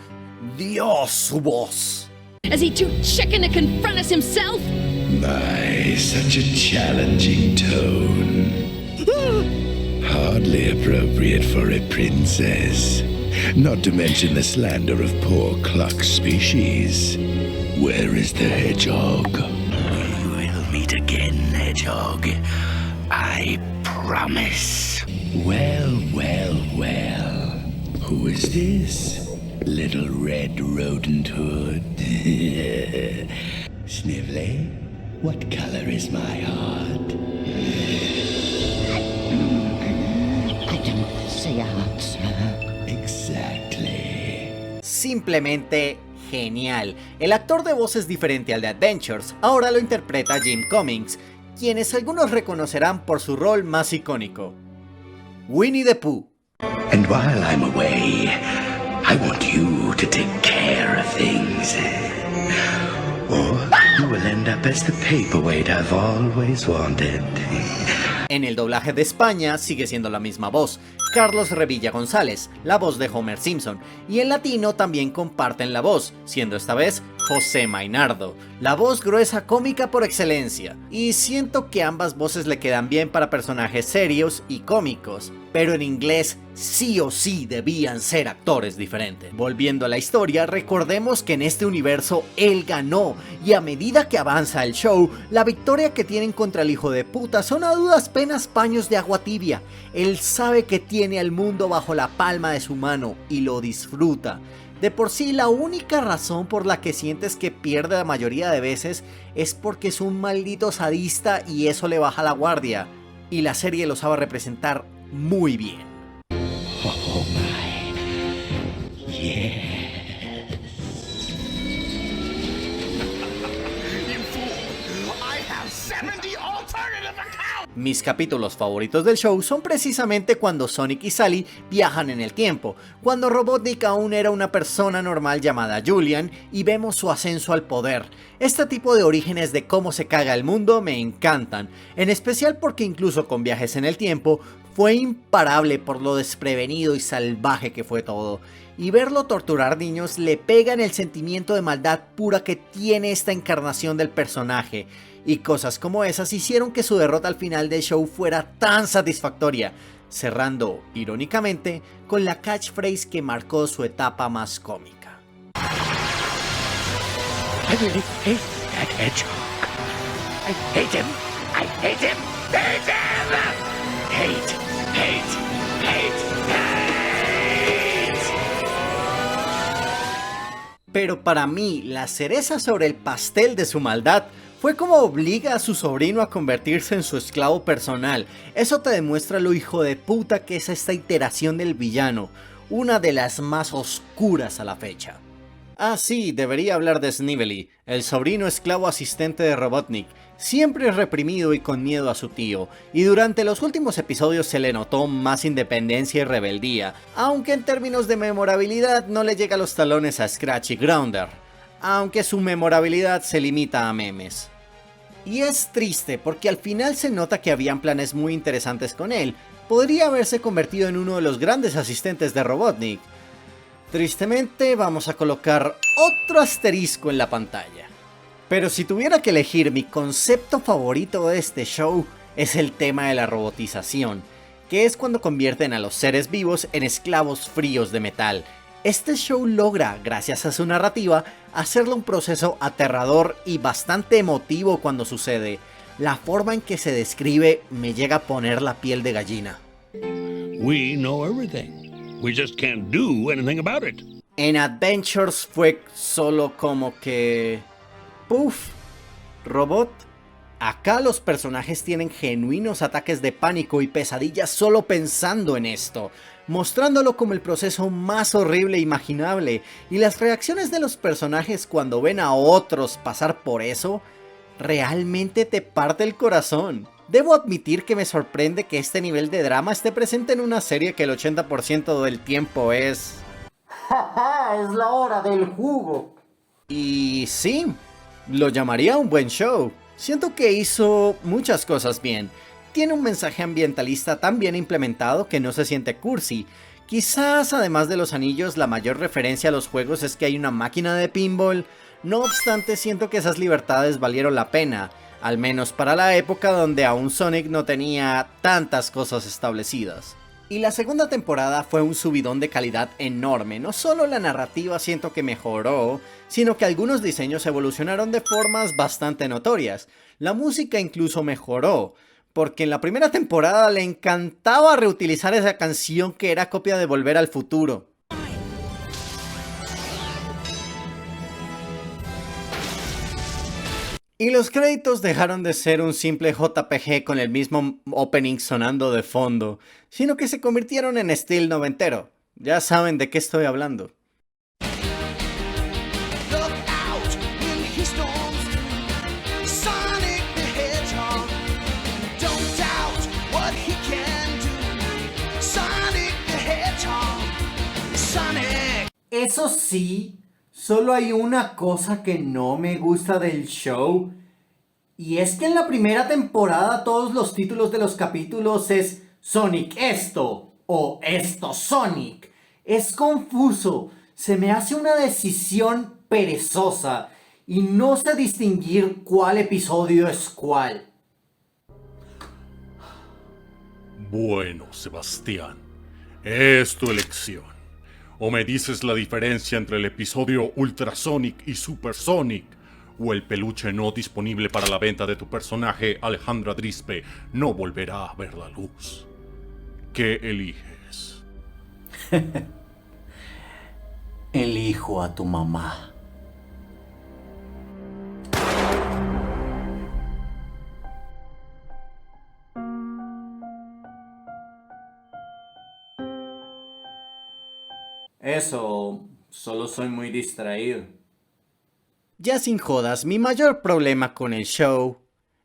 ¡Dios, su voz! Is he too chicken to confront us himself? My, such a challenging tone. Hardly appropriate for a princess. Not to mention the slander of poor Cluck's species. Where is the hedgehog? We will meet again, hedgehog. I promise. Well, well, well. Who is this? Little red rodent hood. Snively, what color is my heart? I don't say a heart, sir. Exactly. Simplemente genial. El actor de voz es diferente al de Adventures. Ahora lo interpreta Jim Cummings, quienes algunos reconocerán por su rol más icónico. Winnie the Pooh. And while I'm away, I want you to take care of things. Or you will end up as the paperweight I've always wanted. En el doblaje de España sigue siendo la misma voz, Carlos Revilla González, la voz de Homer Simpson, y en latino también comparten la voz, siendo esta vez José Mainardo, la voz gruesa cómica por excelencia, y siento que ambas voces le quedan bien para personajes serios y cómicos, pero en inglés sí o sí debían ser actores diferentes. Volviendo a la historia, recordemos que en este universo él ganó, y a medida que avanza el show, la victoria que tienen contra el hijo de puta son a duras penas paños de agua tibia. Él sabe que tiene al mundo bajo la palma de su mano y lo disfruta. De por sí, la única razón por la que sientes que pierde la mayoría de veces es porque es un maldito sadista y eso le baja la guardia. Y la serie lo sabe representar muy bien. Oh my. Yes. You fool! I have 70 alternative accounts! Mis capítulos favoritos del show son precisamente cuando Sonic y Sally viajan en el tiempo, cuando Robotnik aún era una persona normal llamada Julian y vemos su ascenso al poder. Este tipo de orígenes de cómo se caga el mundo me encantan, en especial porque incluso con viajes en el tiempo fue imparable por lo desprevenido y salvaje que fue todo. Y verlo torturar niños le pega en el sentimiento de maldad pura que tiene esta encarnación del personaje. Y cosas como esas hicieron que su derrota al final del show fuera tan satisfactoria, cerrando, irónicamente, con la catchphrase que marcó su etapa más cómica. I really hate that hedgehog. I hate him. I hate him. Hate him! Hate, hate, hate, hate! Pero para mí, la cereza sobre el pastel de su maldad fue como obliga a su sobrino a convertirse en su esclavo personal. Eso te demuestra lo hijo de puta que es esta iteración del villano, una de las más oscuras a la fecha. Ah sí, debería hablar de Snively, el sobrino esclavo asistente de Robotnik, siempre reprimido y con miedo a su tío, y durante los últimos episodios se le notó más independencia y rebeldía, aunque en términos de memorabilidad no le llega a los talones a Scratch y Grounder. aunque su memorabilidad se limita a memes. Y es triste porque al final se nota que habían planes muy interesantes con él. Podría haberse convertido en uno de los grandes asistentes de Robotnik. Tristemente vamos a colocar otro asterisco en la pantalla. Pero si tuviera que elegir, mi concepto favorito de este show es el tema de la robotización, que es cuando convierten a los seres vivos en esclavos fríos de metal. Este show logra, gracias a su narrativa, hacerlo un proceso aterrador y bastante emotivo cuando sucede. La forma en que se describe me llega a poner la piel de gallina. We know everything. We just can't do anything about it. En Adventures fue solo como que... ¡Puf! Robot. Acá los personajes tienen genuinos ataques de pánico y pesadillas solo pensando en esto, mostrándolo como el proceso más horrible imaginable, y las reacciones de los personajes cuando ven a otros pasar por eso, realmente te parte el corazón. Debo admitir que me sorprende que este nivel de drama esté presente en una serie que el 80% del tiempo es... ¡Ja! Es la hora del jugo. Y sí, lo llamaría un buen show. Siento que hizo muchas cosas bien. Tiene un mensaje ambientalista tan bien implementado que no se siente cursi. Quizás además de los anillos, la mayor referencia a los juegos es que hay una máquina de pinball. No obstante, siento que esas libertades valieron la pena, al menos para la época donde aún Sonic no tenía tantas cosas establecidas. Y la segunda temporada fue un subidón de calidad enorme. No solo la narrativa siento que mejoró, sino que algunos diseños evolucionaron de formas bastante notorias. La música incluso mejoró, porque en la primera temporada le encantaba reutilizar esa canción que era copia de Volver al Futuro. Y los créditos dejaron de ser un simple JPG con el mismo opening sonando de fondo, sino que se convirtieron en estilo noventero. Ya saben de qué estoy hablando. Eso sí, solo hay una cosa que no me gusta del show, y es que en la primera temporada todos los títulos de los capítulos es Sonic esto o esto Sonic. Es confuso, se me hace una decisión perezosa y no sé distinguir cuál episodio es cuál. Bueno, Sebastián, es tu elección. O me dices la diferencia entre el episodio Ultrasonic y Supersonic, o el peluche no disponible para la venta de tu personaje Alejandra Drispe no volverá a ver la luz. ¿Qué eliges? Elijo a tu mamá. Eso, solo soy muy distraído. Ya sin jodas, mi mayor problema con el show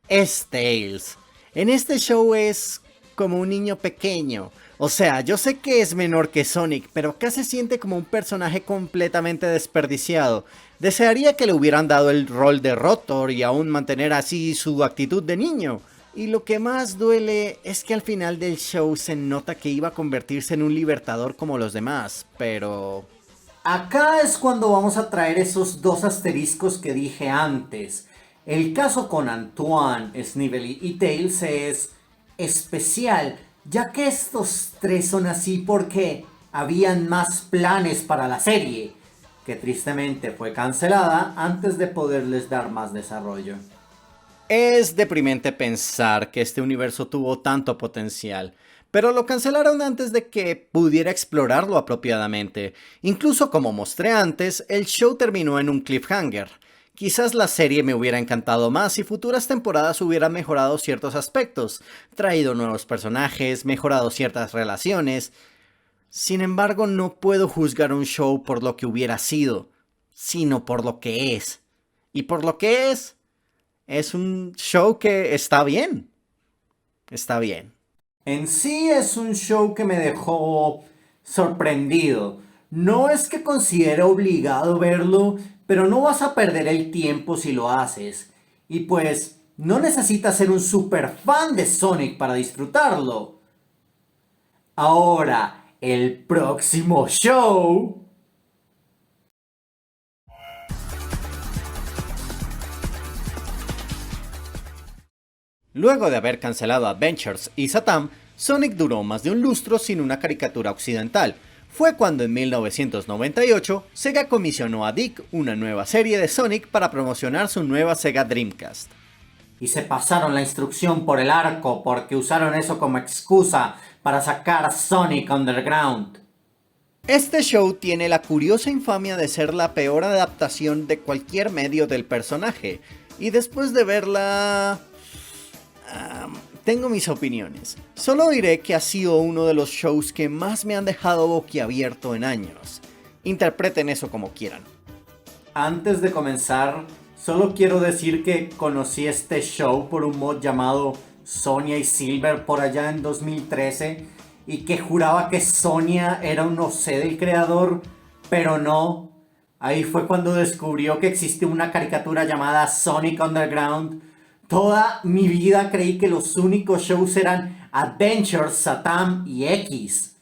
es Tails. En este show es como un niño pequeño. O sea, yo sé que es menor que Sonic, pero acá se siente como un personaje completamente desperdiciado. Desearía que le hubieran dado el rol de Rotor y aún mantener así su actitud de niño. Y lo que más duele es que al final del show se nota que iba a convertirse en un libertador como los demás, pero... Acá es cuando vamos a traer esos dos asteriscos que dije antes. El caso con Antoine, Snively y Tails es especial, ya que estos tres son así porque habían más planes para la serie, que tristemente fue cancelada antes de poderles dar más desarrollo. Es deprimente pensar que este universo tuvo tanto potencial, pero lo cancelaron antes de que pudiera explorarlo apropiadamente. Incluso como mostré antes, el show terminó en un cliffhanger. Quizás la serie me hubiera encantado más si futuras temporadas hubieran mejorado ciertos aspectos, traído nuevos personajes, mejorado ciertas relaciones. Sin embargo, no puedo juzgar un show por lo que hubiera sido, sino por lo que es. Y por lo que es un show que está bien. Está bien. En sí es un show que me dejó sorprendido. No es que considere obligado verlo, pero no vas a perder el tiempo si lo haces. Y pues, no necesitas ser un super fan de Sonic para disfrutarlo. Ahora, el próximo show... Luego de haber cancelado Adventures y Satam, Sonic duró más de un lustro sin una caricatura occidental. Fue cuando en 1998 Sega comisionó a Dick una nueva serie de Sonic para promocionar su nueva Sega Dreamcast. Y se pasaron la instrucción por el arco porque usaron eso como excusa para sacar Sonic Underground. Este show tiene la curiosa infamia de ser la peor adaptación de cualquier medio del personaje, y después de verla... tengo mis opiniones. Solo diré que ha sido uno de los shows que más me han dejado boquiabierto en años. Interpreten eso como quieran. Antes de comenzar, solo quiero decir que conocí este show por un mod llamado Sonia y Silver por allá en 2013 y que juraba que Sonia era un OC del creador, pero no. Ahí fue cuando descubrió que existía una caricatura llamada Sonic Underground. Toda mi vida creí que los únicos shows eran Adventures, Satam y X.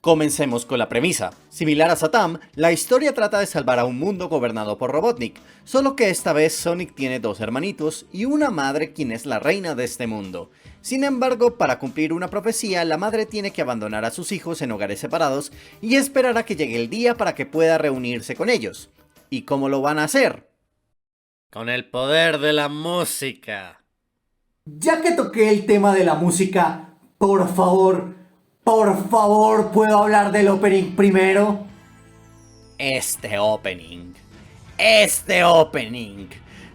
Comencemos con la premisa. Similar a Satam, la historia trata de salvar a un mundo gobernado por Robotnik, solo que esta vez Sonic tiene dos hermanitos y una madre quien es la reina de este mundo. Sin embargo, para cumplir una profecía, la madre tiene que abandonar a sus hijos en hogares separados y esperar a que llegue el día para que pueda reunirse con ellos. ¿Y cómo lo van a hacer? Con el poder de la música. Ya que toqué el tema de la música, por favor, ¿puedo hablar del opening primero? Este opening.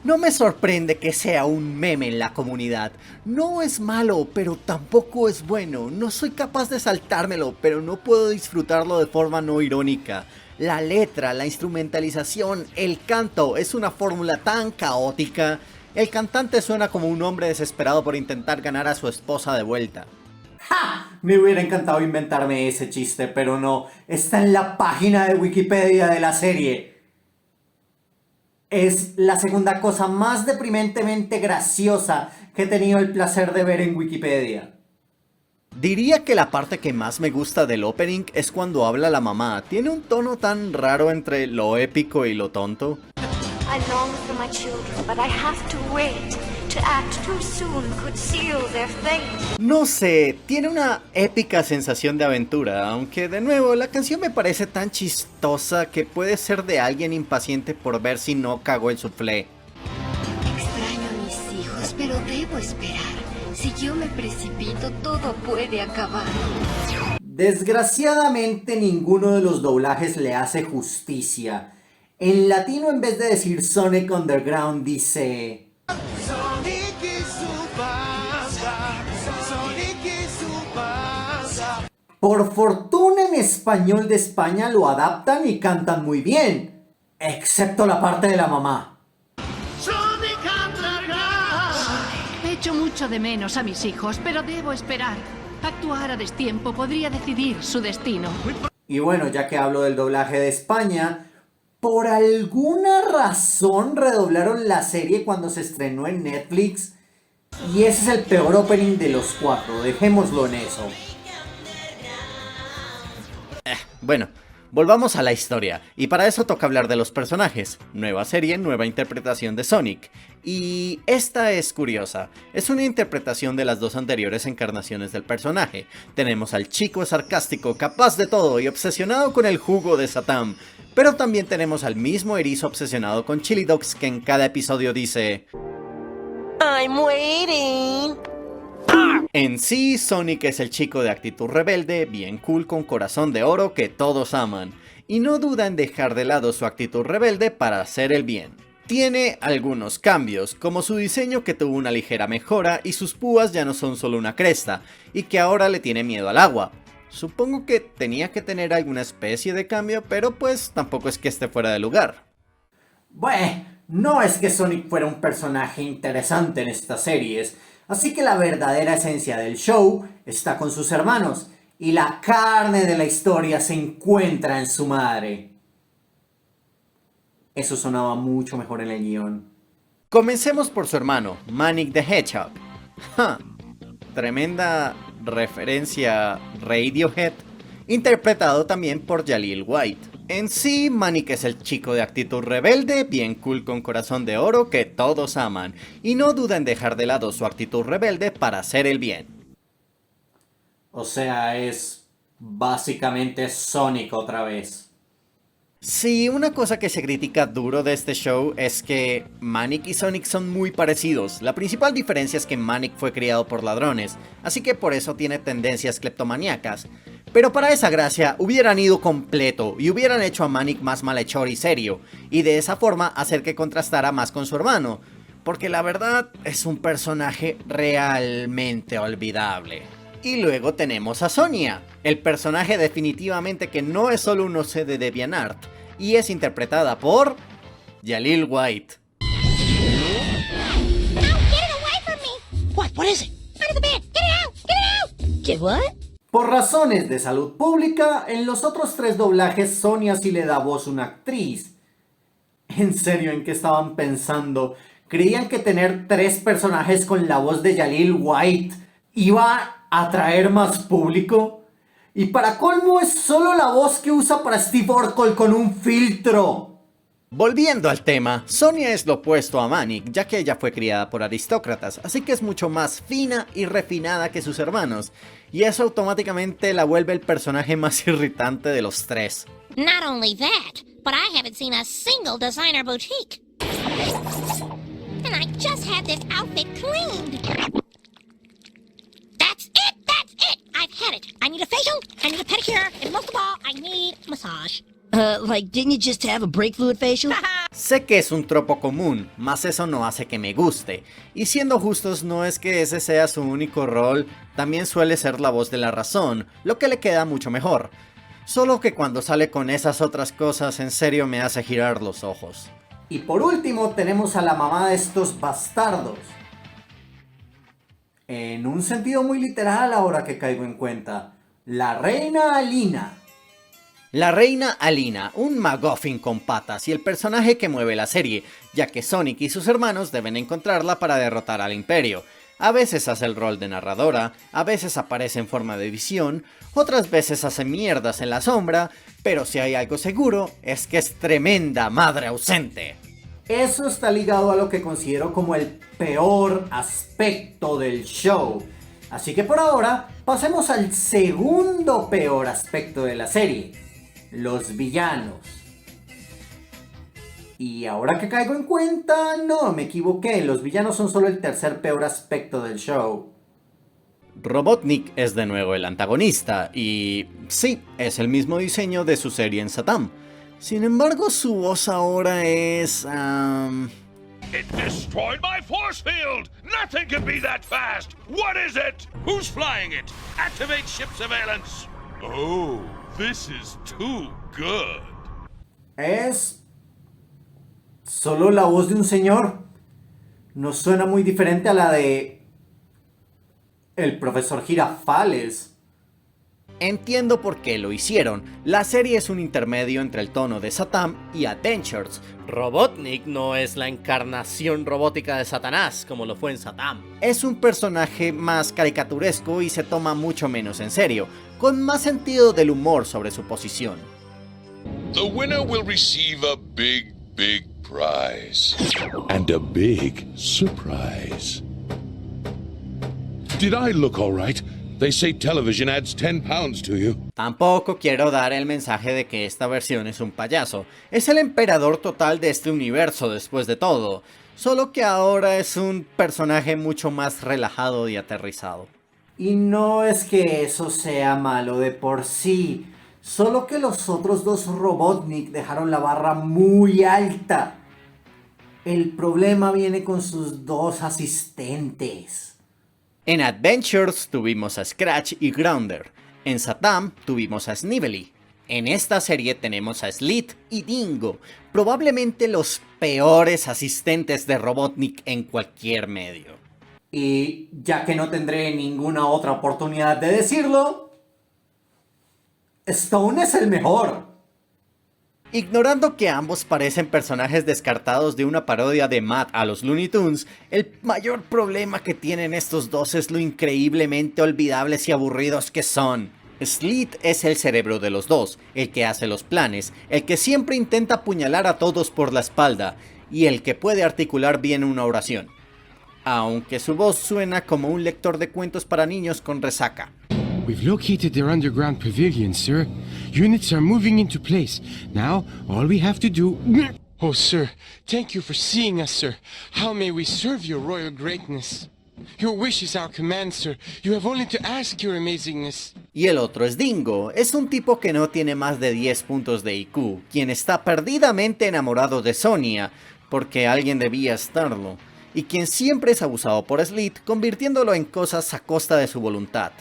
No me sorprende que sea un meme en la comunidad. No es malo, pero tampoco es bueno. No soy capaz de saltármelo, pero no puedo disfrutarlo de forma no irónica. La letra, la instrumentalización, el canto es una fórmula tan caótica. El cantante suena como un hombre desesperado por intentar ganar a su esposa de vuelta. ¡Ja! Me hubiera encantado inventarme ese chiste, pero no. Está en la página de Wikipedia de la serie. Es la segunda cosa más deprimentemente graciosa que he tenido el placer de ver en Wikipedia. Diría que la parte que más me gusta del opening es cuando habla la mamá. Tiene un tono tan raro entre lo épico y lo tonto. I long for my children, but I have to wait. To act too soon could seal their fate. No sé, tiene una épica sensación de aventura, aunque de nuevo la canción me parece tan chistosa que puede ser de alguien impaciente por ver si no cagó el soufflé. Extraño a mis hijos, pero debo esperar. Si yo me precipito, todo puede acabar. Desgraciadamente ninguno de los doblajes le hace justicia. En latino, en vez de decir Sonic Underground, dice... Sonic y su banda, Sonic y su banda. Por fortuna en español de España lo adaptan y cantan muy bien, excepto la parte de la mamá. Sonic Underground. Echo mucho de menos a mis hijos, pero debo esperar. Actuar a destiempo podría decidir su destino. Y bueno, ya que hablo del doblaje de España, por alguna razón redoblaron la serie cuando se estrenó en Netflix. Y ese es el peor opening de los cuatro, dejémoslo en eso. Bueno, volvamos a la historia, y para eso toca hablar de los personajes. Nueva serie, nueva interpretación de Sonic. Y esta es curiosa, es una interpretación de las dos anteriores encarnaciones del personaje. Tenemos al chico sarcástico, capaz de todo y obsesionado con el jugo de Satam. Pero también tenemos al mismo erizo obsesionado con Chili Dogs que en cada episodio dice... I'm waiting. En sí, Sonic es el chico de actitud rebelde, bien cool con corazón de oro que todos aman, y no duda en dejar de lado su actitud rebelde para hacer el bien. Tiene algunos cambios, como su diseño que tuvo una ligera mejora y sus púas ya no son solo una cresta, y que ahora le tiene miedo al agua. Supongo que tenía que tener alguna especie de cambio, pero pues tampoco es que esté fuera de lugar. Bueno, no es que Sonic fuera un personaje interesante en estas series, así que la verdadera esencia del show está con sus hermanos, y la carne de la historia se encuentra en su madre. Eso sonaba mucho mejor en el guión. Comencemos por su hermano, Manic the Hedgehog. ¡Ja! Tremenda referencia Radiohead, interpretado también por Jaleel White. En sí, Manic es el chico de actitud rebelde, bien cool con corazón de oro que todos aman, y no duda en dejar de lado su actitud rebelde para hacer el bien. O sea, es básicamente Sonic otra vez. Sí, una cosa que se critica duro de este show es que Manic y Sonic son muy parecidos. La principal diferencia es que Manic fue criado por ladrones, así que por eso tiene tendencias cleptomaníacas. Pero para esa gracia hubieran ido completo y hubieran hecho a Manic más malhechor y serio, y de esa forma hacer que contrastara más con su hermano, porque la verdad es un personaje realmente olvidable. Y luego tenemos a Sonia, el personaje definitivamente que no es solo un OC de DeviantArt, y es interpretada por Jaleel White. What is it? Under the bed! Get it out! Get it out! Get what? Por razones de salud pública, en los otros 3 doblajes Sonia sí le da voz a una actriz. ¿En serio en qué estaban pensando? ¿Creían que tener 3 personajes con la voz de Jaleel White iba a atraer más público? Y para colmo es solo la voz que usa para Steve Urkel con un filtro. Volviendo al tema, Sonia es lo opuesto a Manic, ya que ella fue criada por aristócratas, así que es mucho más fina y refinada que sus hermanos, y eso automáticamente la vuelve el personaje más irritante de los 3. Not only that, but I haven't seen a single designer boutique. And I just had this outfit cleaned. That's it! That's it! I've had it. I need a facial, I need a pedicure, and most of all, I need a massage. Like, didn't you just have a brake fluid facial? Sé que es un tropo común, mas eso no hace que me guste. Y siendo justos, no es que ese sea su único rol, también suele ser la voz de la razón, lo que le queda mucho mejor. Solo que cuando sale con esas otras cosas, en serio me hace girar los ojos. Y por último tenemos a la mamá de estos bastardos. En un sentido muy literal ahora que caigo en cuenta, la reina Alina. La reina Alina, un MacGuffin con patas y el personaje que mueve la serie, ya que Sonic y sus hermanos deben encontrarla para derrotar al Imperio. A veces hace el rol de narradora, a veces aparece en forma de visión, otras veces hace mierdas en la sombra, pero si hay algo seguro es que es tremenda madre ausente. Eso está ligado a lo que considero como el peor aspecto del show. Así que por ahora, pasemos al segundo peor aspecto de la serie. Los villanos. Y ahora que caigo en cuenta, no, me equivoqué. Los villanos son solo el tercer peor aspecto del show. Robotnik es de nuevo el antagonista y sí, es el mismo diseño de su serie en Satam. Sin embargo, su voz ahora es... It destroyed my force field! Nothing can be that fast! What is it? Who's flying it? Activate ship surveillance! Oh, this is too good. Es... solo la voz de un señor. No suena muy diferente a la de... el profesor Girafales. Entiendo por qué lo hicieron. La serie es un intermedio entre el tono de Satam y Adventures. Robotnik no es la encarnación robótica de Satanás como lo fue en Satam. Es un personaje más caricaturesco y se toma mucho menos en serio, con más sentido del humor sobre su posición. The winner will receive a big prize. And a big surprise. Did I look all right? They say television adds 10 pounds to you. Tampoco quiero dar el mensaje de que esta versión es un payaso. Es el emperador total de este universo después de todo. Solo que ahora es un personaje mucho más relajado y aterrizado. Y no es que eso sea malo de por sí. Solo que los otros dos Robotnik dejaron la barra muy alta. El problema viene con sus dos asistentes. En Adventures tuvimos a Scratch y Grounder. En Satam tuvimos a Snively. En esta serie tenemos a Slit y Dingo, probablemente los peores asistentes de Robotnik en cualquier medio. Y ya que no tendré ninguna otra oportunidad de decirlo, Stone es el mejor. Ignorando que ambos parecen personajes descartados de una parodia de Matt a los Looney Tunes, el mayor problema que tienen estos dos es lo increíblemente olvidables y aburridos que son. Slith es el cerebro de los dos, el que hace los planes, el que siempre intenta apuñalar a todos por la espalda, y el que puede articular bien una oración. Aunque su voz suena como un lector de cuentos para niños con resaca. We've located their underground pavilion, sir. Units are moving into place. Now, all we have to do... Oh, sir, thank you for seeing us, sir. How may we serve your royal greatness? Your wish is our command, sir. You have only to ask, your amazingness. Y el otro es Dingo. Es un tipo que no tiene más de 10 puntos de IQ, quien está perdidamente enamorado de Sonia, porque alguien debía estarlo, y quien siempre es abusado por Slith, convirtiéndolo en cosas a costa de su voluntad.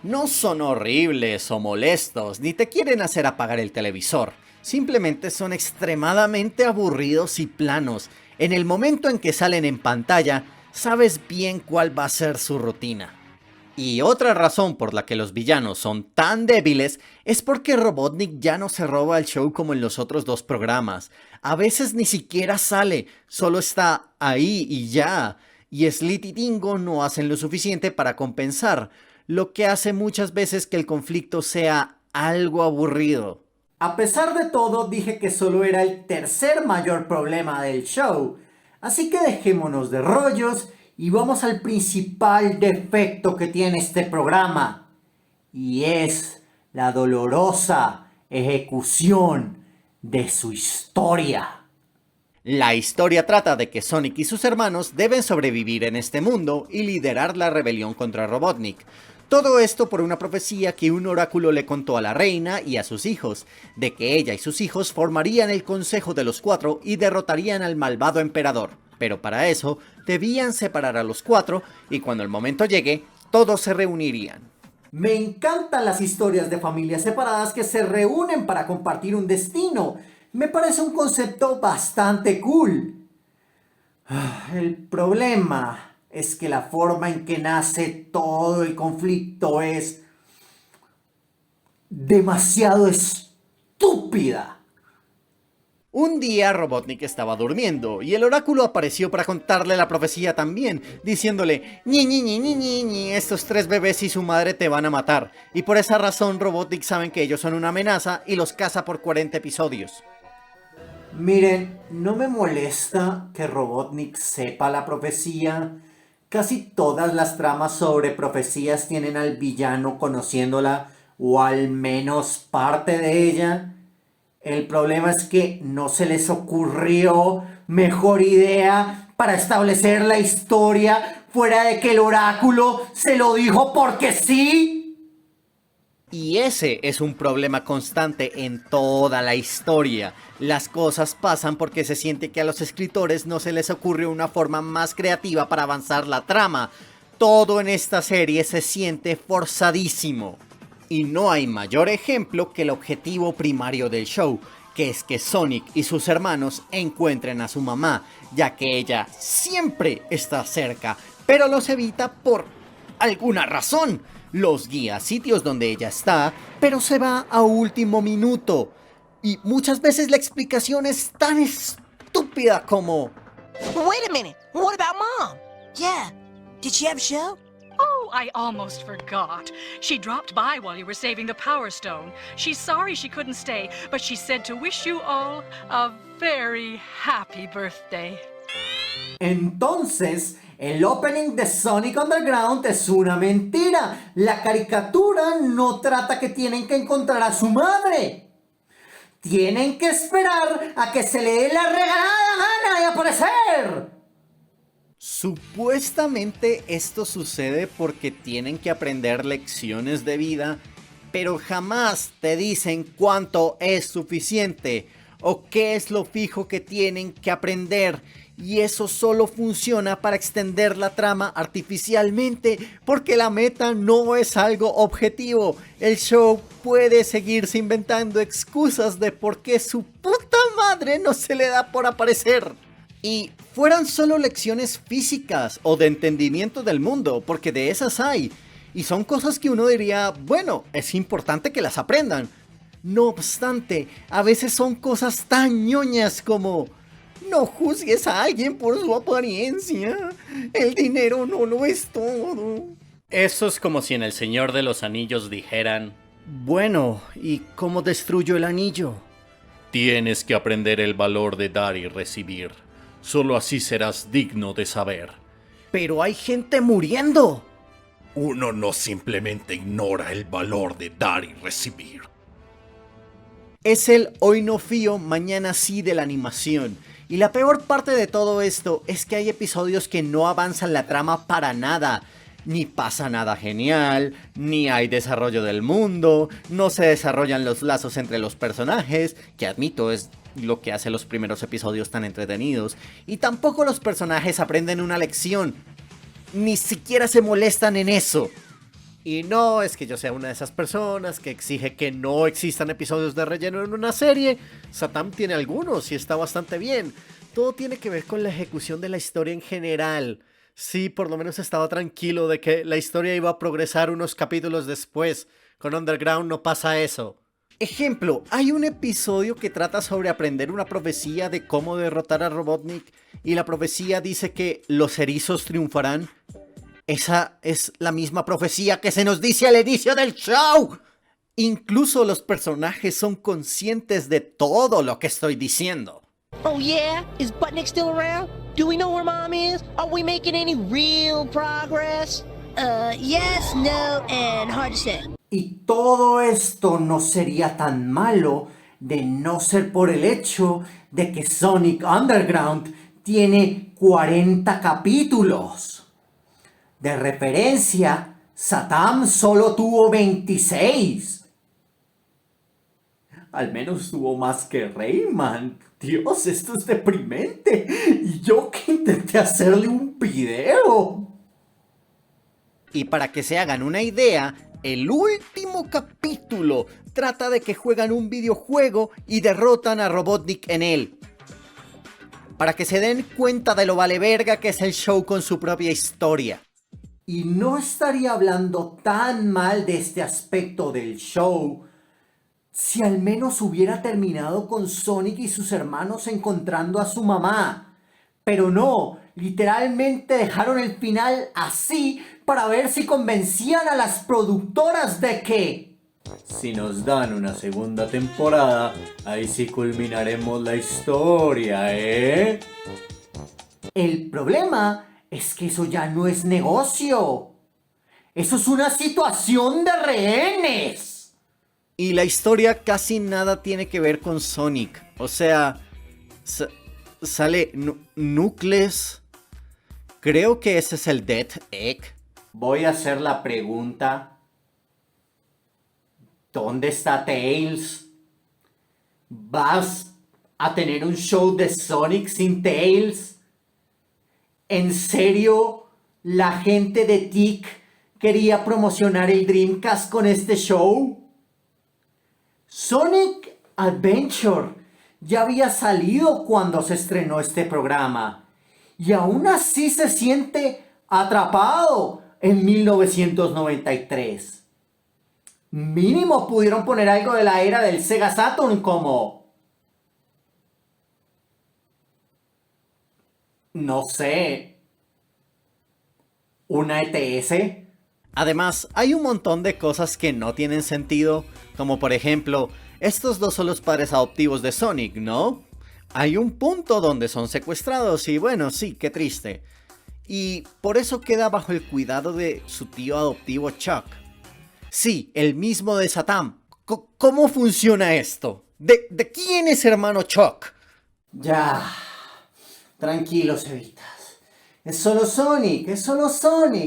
No son horribles o molestos, ni te quieren hacer apagar el televisor. Simplemente son extremadamente aburridos y planos. En el momento en que salen en pantalla, sabes bien cuál va a ser su rutina. Y otra razón por la que los villanos son tan débiles es porque Robotnik ya no se roba el show como en los otros dos programas. A veces ni siquiera sale, solo está ahí y ya. Y Slith y Dingo no hacen lo suficiente para compensar, lo que hace muchas veces que el conflicto sea algo aburrido. A pesar de todo, dije que solo era el tercer mayor problema del show, así que dejémonos de rollos y vamos al principal defecto que tiene este programa, y es la dolorosa ejecución de su historia. La historia trata de que Sonic y sus hermanos deben sobrevivir en este mundo y liderar la rebelión contra Robotnik. Todo esto por una profecía que un oráculo le contó a la reina y a sus hijos, de que ella y sus hijos formarían el Consejo de los Cuatro y derrotarían al malvado emperador. Pero para eso debían separar a los cuatro y cuando el momento llegue, todos se reunirían. Me encantan las historias de familias separadas que se reúnen para compartir un destino. Me parece un concepto bastante cool. El problema es que la forma en que nace todo el conflicto es demasiado estúpida. Un día Robotnik estaba durmiendo y el oráculo apareció para contarle la profecía también, diciéndole: ñi, estos 3 bebés y su madre te van a matar. Y por esa razón Robotnik saben que ellos son una amenaza y los caza por 40 episodios. Miren, no me molesta que Robotnik sepa la profecía. Casi todas las tramas sobre profecías tienen al villano conociéndola o al menos parte de ella. El problema es que no se les ocurrió mejor idea para establecer la historia fuera de que el oráculo se lo dijo porque sí. Y ese es un problema constante en toda la historia. Las cosas pasan porque se siente que a los escritores no se les ocurre una forma más creativa para avanzar la trama. Todo en esta serie se siente forzadísimo. Y no hay mayor ejemplo que el objetivo primario del show, que es que Sonic y sus hermanos encuentren a su mamá, ya que ella siempre está cerca, pero los evita por alguna razón. Los guía a sitios donde ella está, pero se va a último minuto. Y muchas veces la explicación es tan estúpida como... Wait a minute, what about Mom? Yeah, did she have a show? Oh, I almost forgot. She dropped by while you were saving the Power Stone. She's sorry she couldn't stay, but she said to wish you all a very happy birthday. Entonces, el opening de Sonic Underground es una mentira. La caricatura no trata que tienen que encontrar a su madre. Tienen que esperar a que se le dé la regalada gana de aparecer. Supuestamente esto sucede porque tienen que aprender lecciones de vida, pero jamás te dicen cuánto es suficiente o qué es lo fijo que tienen que aprender. Y eso solo funciona para extender la trama artificialmente, porque la meta no es algo objetivo. El show puede seguirse inventando excusas de por qué su puta madre no se le da por aparecer. Y fueran solo lecciones físicas o de entendimiento del mundo, porque de esas hay. Y son cosas que uno diría, bueno, es importante que las aprendan. No obstante, a veces son cosas tan ñoñas como: no juzgues a alguien por su apariencia, el dinero no lo es todo. Eso es como si en El Señor de los Anillos dijeran: bueno, ¿y cómo destruyo el anillo? Tienes que aprender el valor de dar y recibir. Solo así serás digno de saber. Pero hay gente muriendo. Uno no simplemente ignora el valor de dar y recibir. Es el hoy no fío, mañana sí de la animación. Y la peor parte de todo esto es que hay episodios que no avanzan la trama para nada. Ni pasa nada genial, ni hay desarrollo del mundo, no se desarrollan los lazos entre los personajes, que admito es lo que hace los primeros episodios tan entretenidos, y tampoco los personajes aprenden una lección, ni siquiera se molestan en eso. Y no es que yo sea una de esas personas que exige que no existan episodios de relleno en una serie. Satam tiene algunos y está bastante bien. Todo tiene que ver con la ejecución de la historia en general. Sí, por lo menos estaba tranquilo de que la historia iba a progresar unos capítulos después. Con Underground no pasa eso. Ejemplo, hay un episodio que trata sobre aprender una profecía de cómo derrotar a Robotnik, y la profecía dice que los erizos triunfarán. Esa es la misma profecía que se nos dice al inicio del show. Incluso los personajes son conscientes de todo lo que estoy diciendo. Oh yeah? Is Buttnik still around? Do we know where Mom is? Are we making any real progress? Yes, no, and hard to say. Y todo esto no sería tan malo de no ser por el hecho de que Sonic Underground tiene 40 capítulos. De referencia, Satam solo tuvo 26. Al menos tuvo más que Rayman. Dios, esto es deprimente. Y yo que intenté hacerle un video. Y para que se hagan una idea, el último capítulo trata de que juegan un videojuego y derrotan a Robotnik en él. Para que se den cuenta de lo vale verga que es el show con su propia historia. Y no estaría hablando tan mal de este aspecto del show si al menos hubiera terminado con Sonic y sus hermanos encontrando a su mamá. Pero no, literalmente dejaron el final así para ver si convencían a las productoras de que si nos dan una segunda temporada, ahí sí culminaremos la historia, ¿eh? El problema es que eso ya no es negocio. Eso es una situación de rehenes. Y la historia casi nada tiene que ver con Sonic. O sea, sale Knuckles. Creo que ese es el Death Egg. Voy a hacer la pregunta. ¿Dónde está Tails? ¿Vas a tener un show de Sonic sin Tails? ¿En serio la gente de TIC quería promocionar el Dreamcast con este show? Sonic Adventure ya había salido cuando se estrenó este programa y aún así se siente atrapado en 1993. Mínimo pudieron poner algo de la era del Sega Saturn como, no sé, una ETS. Además, hay un montón de cosas que no tienen sentido, como por ejemplo, estos dos son los padres adoptivos de Sonic, ¿no? Hay un punto donde son secuestrados y bueno, sí, qué triste. Y por eso queda bajo el cuidado de su tío adoptivo Chuck. Sí, el mismo de Satam. ¿Cómo funciona esto? ¿De quién es hermano Chuck? Ya, tranquilos, Evitas. Es solo Sonic,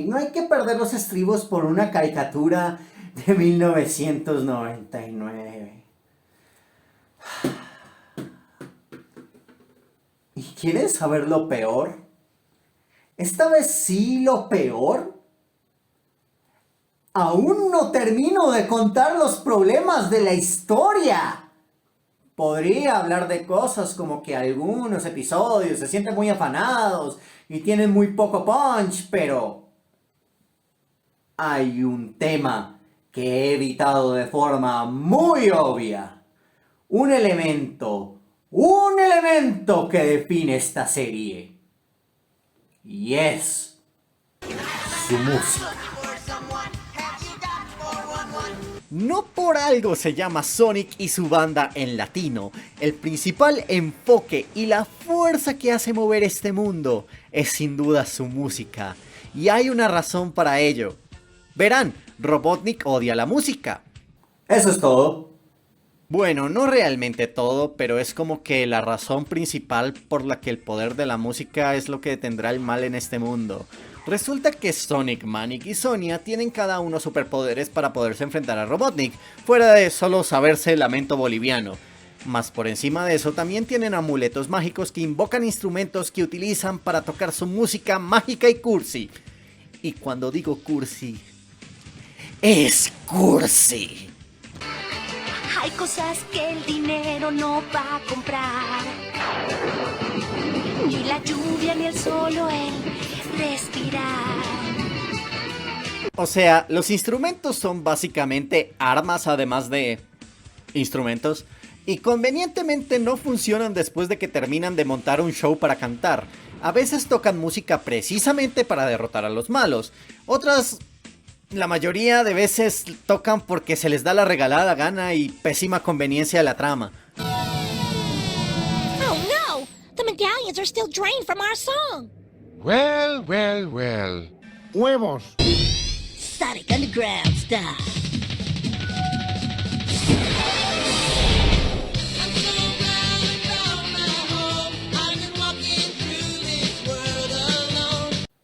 no hay que perder los estribos por una caricatura de 1999. ¿Y quieren saber lo peor? Esta vez sí, lo peor. Aún no termino de contar los problemas de la historia. Podría hablar de cosas como que algunos episodios se sienten muy afanados y tienen muy poco punch, pero hay un tema que he evitado de forma muy obvia. Un elemento que define esta serie. Y es su música. No por algo se llama Sonic y su banda en latino. El principal enfoque y la fuerza que hace mover este mundo es sin duda su música. Y hay una razón para ello. Verán, Robotnik odia la música. Eso es todo. Bueno, no realmente todo, pero es como que la razón principal por la que el poder de la música es lo que detendrá el mal en este mundo. Resulta que Sonic, Manic y Sonia tienen cada uno superpoderes para poderse enfrentar a Robotnik, fuera de solo saberse el lamento boliviano. Más por encima de eso también tienen amuletos mágicos que invocan instrumentos que utilizan para tocar su música mágica y cursi. Y cuando digo cursi, es cursi. Hay cosas que el dinero no va a comprar. Ni la lluvia ni el sol o el respirar. O sea, los instrumentos son básicamente armas además de instrumentos. Y convenientemente no funcionan después de que terminan de montar un show para cantar. A veces tocan música precisamente para derrotar a los malos. Otras... la mayoría de veces tocan porque se les da la regalada gana y pésima conveniencia de la trama. Oh no! The medallions are still drained from our song! Well, well, well. Huevos. Sonic Underground style.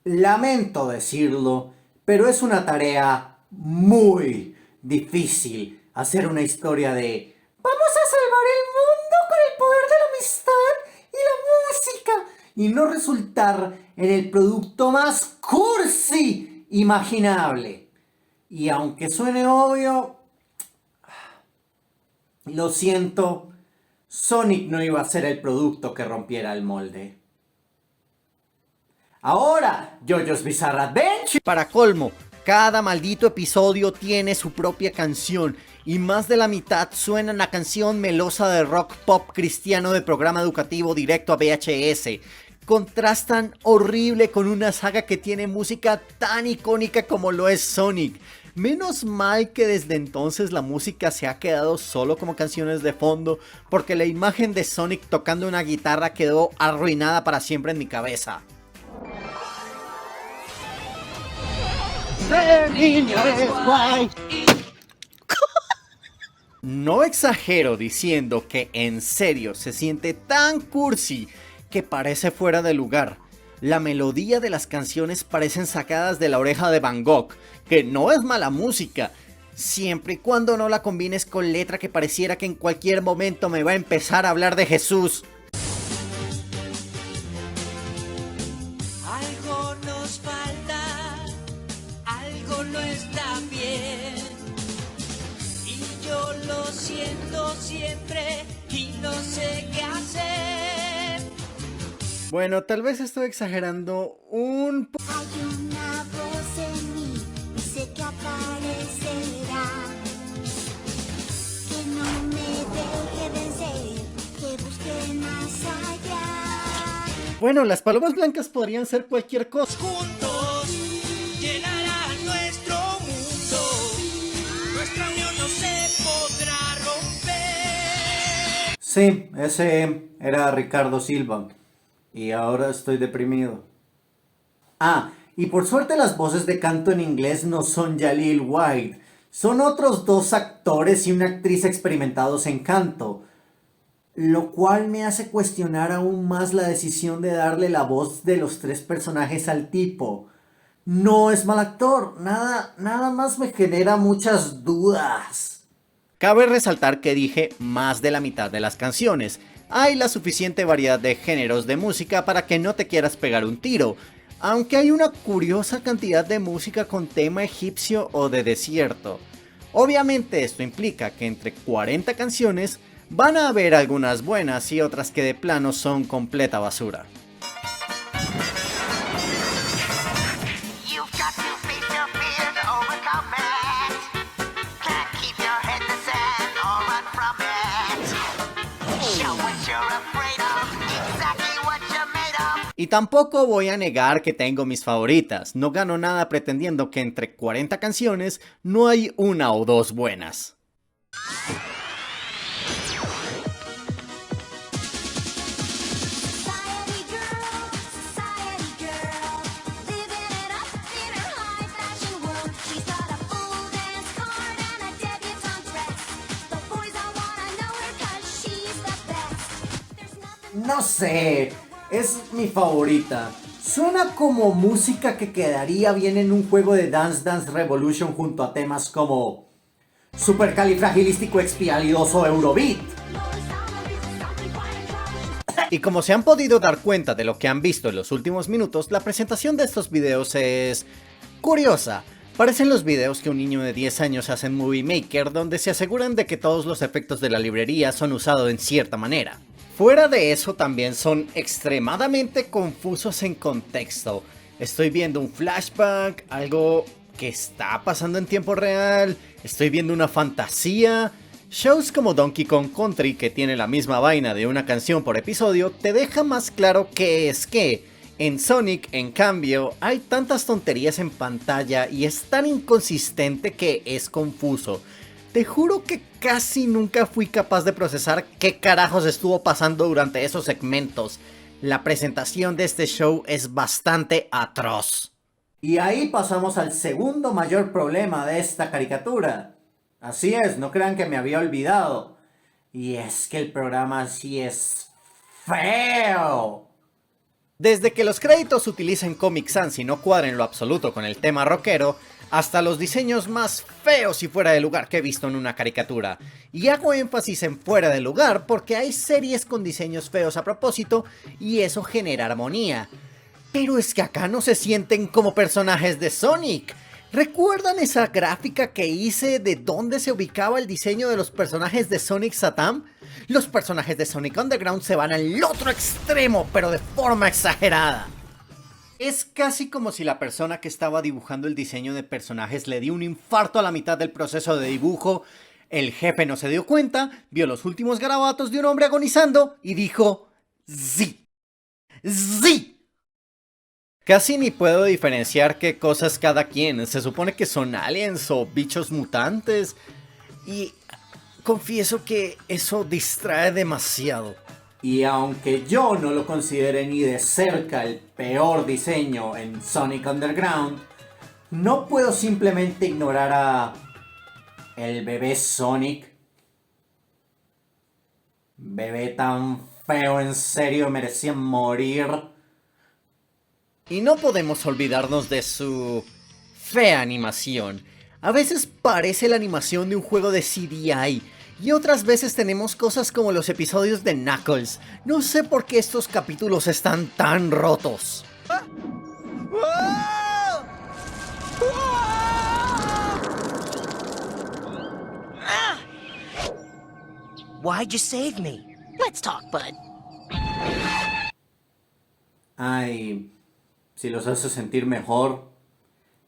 Lamento decirlo, pero es una tarea muy difícil hacer una historia de vamos a salvar el mundo con el poder de la amistad y la música y no resultar en el producto más cursi imaginable. Y aunque suene obvio, lo siento, Sonic no iba a ser el producto que rompiera el molde. Ahora, JoJo's Bizarre Adventure. Para colmo, cada maldito episodio tiene su propia canción y más de la mitad suenan a canción melosa de rock pop cristiano de programa educativo directo a VHS. Contrastan horrible con una saga que tiene música tan icónica como lo es Sonic. Menos mal que desde entonces la música se ha quedado solo como canciones de fondo, porque la imagen de Sonic tocando una guitarra quedó arruinada para siempre en mi cabeza. No exagero diciendo que en serio se siente tan cursi que parece fuera de lugar. La melodía de las canciones parecen sacadas de la oreja de Van Gogh, que no es mala música, siempre y cuando no la combines con letra que pareciera que en cualquier momento me va a empezar a hablar de Jesús. Algo nos falta, algo no está bien. Y yo lo siento siempre y no sé qué hacer. Bueno, tal vez estoy exagerando un poco. Hay una voz en mí, y sé que aparecerá. Que no me deje vencer, que busque más allá. Bueno, las palomas blancas podrían ser cualquier cosa. Juntos llenarán nuestro mundo. Nuestra unión no se podrá romper. Sí, ese era Ricardo Silva. Y ahora estoy deprimido. Ah, y por suerte las voces de canto en inglés no son Jaleel White. Son otros dos actores y una actriz experimentados en canto. Lo cual me hace cuestionar aún más la decisión de darle la voz de los tres personajes al tipo. No es mal actor, nada más me genera muchas dudas. Cabe resaltar que dije más de la mitad de las canciones. Hay la suficiente variedad de géneros de música para que no te quieras pegar un tiro, aunque hay una curiosa cantidad de música con tema egipcio o de desierto. Obviamente esto implica que entre 40 canciones van a haber algunas buenas y otras que de plano son completa basura. tampoco voy a negar que tengo mis favoritas. No gano nada pretendiendo que entre 40 canciones no hay una o dos buenas. No sé, es mi favorita. Suena como música que quedaría bien en un juego de Dance Dance Revolution junto a temas como Supercalifragilísticoexpialidoso Eurobeat. Y como se han podido dar cuenta de lo que han visto en los últimos minutos, la presentación de estos videos es curiosa. Parecen los videos que un niño de 10 años hace en Movie Maker, donde se aseguran de que todos los efectos de la librería son usados en cierta manera. Fuera de eso, también son extremadamente confusos en contexto. Estoy viendo un flashback, algo que está pasando en tiempo real, estoy viendo una fantasía. Shows como Donkey Kong Country, que tiene la misma vaina de una canción por episodio, te deja más claro qué es qué. En Sonic, en cambio, hay tantas tonterías en pantalla y es tan inconsistente que es confuso. Te juro que casi nunca fui capaz de procesar qué carajos estuvo pasando durante esos segmentos. La presentación de este show es bastante atroz. Y ahí pasamos al segundo mayor problema de esta caricatura. Así es, no crean que me había olvidado. Y es que el programa sí es feo. Desde que los créditos utilicen Comic Sans y no cuadren en lo absoluto con el tema rockero, hasta los diseños más feos y fuera de lugar que he visto en una caricatura. Y hago énfasis en fuera de lugar porque hay series con diseños feos a propósito y eso genera armonía. Pero es que acá no se sienten como personajes de Sonic. ¿Recuerdan esa gráfica que hice de dónde se ubicaba el diseño de los personajes de Sonic Satam? Los personajes de Sonic Underground se van al otro extremo, pero de forma exagerada. Es casi como si la persona que estaba dibujando el diseño de personajes le dio un infarto a la mitad del proceso de dibujo. El jefe no se dio cuenta, vio los últimos garabatos de un hombre agonizando y dijo ¡Sí! ¡Sí! Casi ni puedo diferenciar qué cosas cada quien. Se supone que son aliens o bichos mutantes. Y confieso que eso distrae demasiado. Y aunque yo no lo considere ni de cerca el peor diseño en Sonic Underground, no puedo simplemente ignorar a el bebé Sonic. Bebé tan feo, en serio, merecía morir. Y no podemos olvidarnos de su fea animación. A veces parece la animación de un juego de CDI. Y otras veces tenemos cosas como los episodios de Knuckles. No sé por qué estos capítulos están tan rotos. Why'd you save me? Let's talk, bud. Ay, si los hace sentir mejor.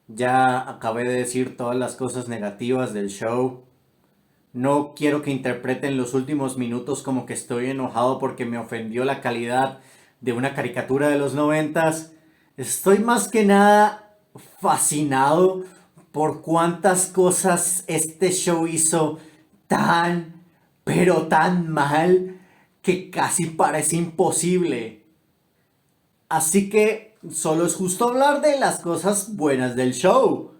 Ya acabé de decir todas las cosas negativas del show. No quiero que interpreten los últimos minutos como que estoy enojado porque me ofendió la calidad de una caricatura de los 90s. Estoy más que nada fascinado por cuántas cosas este show hizo tan, pero tan mal que casi parece imposible. Así que solo es justo hablar de las cosas buenas del show.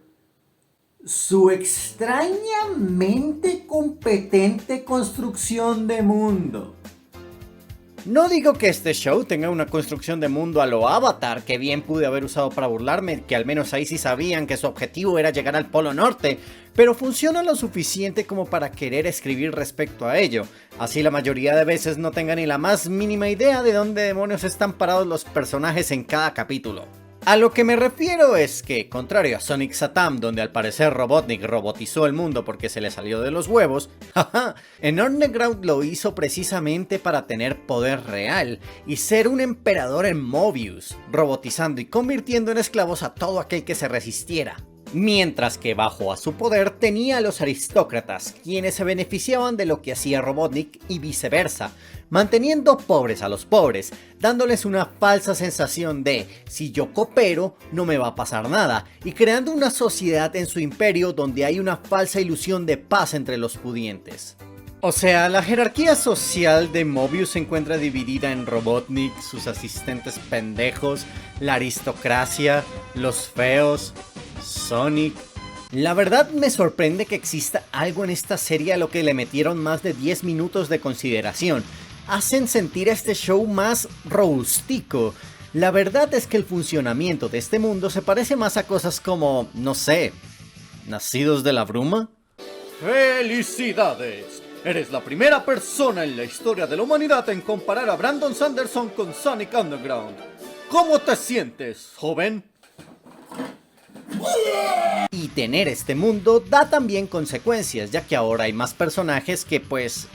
Su extrañamente competente construcción de mundo. No digo que este show tenga una construcción de mundo a lo Avatar, que bien pude haber usado para burlarme, que al menos ahí sí sabían que su objetivo era llegar al Polo Norte, pero funciona lo suficiente como para querer escribir respecto a ello. Así la mayoría de veces no tenga ni la más mínima idea de dónde demonios están parados los personajes en cada capítulo. A lo que me refiero es que, contrario a Sonic Satam, donde al parecer Robotnik robotizó el mundo porque se le salió de los huevos, en Underground lo hizo precisamente para tener poder real y ser un emperador en Mobius, robotizando y convirtiendo en esclavos a todo aquel que se resistiera. mientras que bajo a su poder tenía a los aristócratas, quienes se beneficiaban de lo que hacía Robotnik y viceversa, manteniendo pobres a los pobres, dándoles una falsa sensación de si yo coopero no me va a pasar nada, y creando una sociedad en su imperio donde hay una falsa ilusión de paz entre los pudientes. O sea, la jerarquía social de Mobius se encuentra dividida en Robotnik, sus asistentes pendejos, la aristocracia, los feos, Sonic. La verdad me sorprende que exista algo en esta serie a lo que le metieron más de 10 minutos de consideración. Hacen sentir a este show más rústico. La verdad es que el funcionamiento de este mundo se parece más a cosas como, no sé, ¿Nacidos de la Bruma? ¡Felicidades! Eres la primera persona en la historia de la humanidad en comparar a Brandon Sanderson con Sonic Underground. ¿Cómo te sientes, joven? Y tener este mundo da también consecuencias, ya que ahora hay más personajes que pues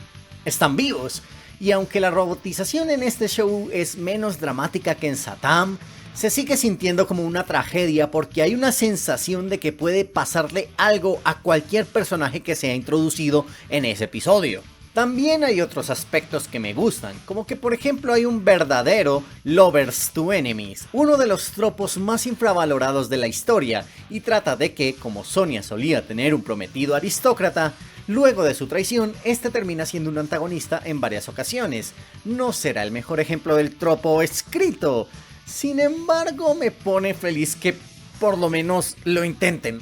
están vivos. Y aunque la robotización en este show es menos dramática que en Satam, se sigue sintiendo como una tragedia porque hay una sensación de que puede pasarle algo a cualquier personaje que sea introducido en ese episodio. También hay otros aspectos que me gustan, como que por ejemplo hay un verdadero lovers to enemies, uno de los tropos más infravalorados de la historia, y trata de que, como Sonia solía tener un prometido aristócrata, luego de su traición, este termina siendo un antagonista en varias ocasiones. No será el mejor ejemplo del tropo escrito. Sin embargo, me pone feliz que por lo menos lo intenten.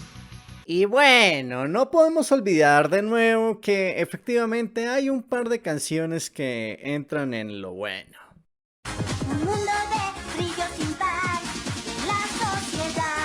Y bueno, no podemos olvidar de nuevo que efectivamente hay un par de canciones que entran en lo bueno. Un mundo de brillo sin par, la sociedad.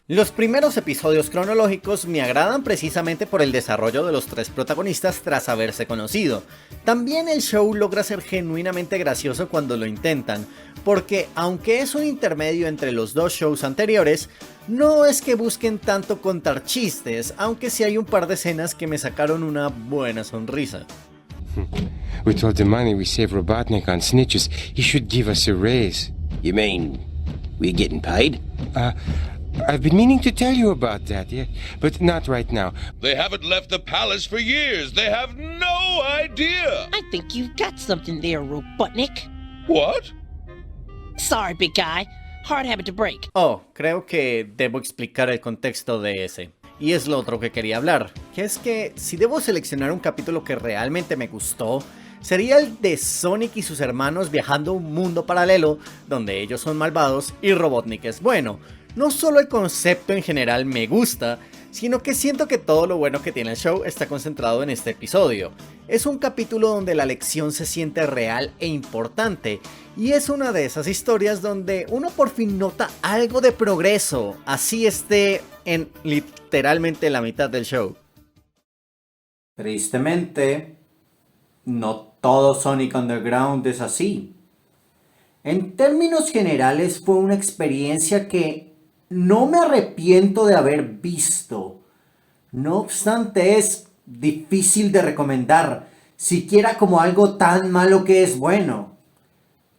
Los primeros episodios cronológicos me agradan precisamente por el desarrollo de los tres protagonistas tras haberse conocido. También el show logra ser genuinamente gracioso cuando lo intentan, porque aunque es un intermedio entre los dos shows anteriores, no es que busquen tanto contar chistes, aunque sí hay un par de escenas que me sacaron una buena sonrisa. With all the money we save Robotnik on snitches, he should give us a raise. You mean, we getting paid? I've been meaning to tell you about that, yeah, but not right now. They haven't left the palace for years. They have no idea. I think you've got something there, Robotnik. What? Sorry, big guy. Hard habit to break. Oh, creo que debo explicar el contexto de ese. Y es lo otro que quería hablar, que es que si debo seleccionar un capítulo que realmente me gustó, sería el de Sonic y sus hermanos viajando a un mundo paralelo donde ellos son malvados y Robotnik es bueno. No solo el concepto en general me gusta, sino que siento que todo lo bueno que tiene el show está concentrado en este episodio. Es un capítulo donde la lección se siente real e importante, y es una de esas historias donde uno por fin nota algo de progreso, así esté en literalmente la mitad del show. Tristemente, no todo Sonic Underground es así. En términos generales fue una experiencia que no me arrepiento de haber visto. No obstante, es difícil de recomendar, siquiera como algo tan malo que es bueno.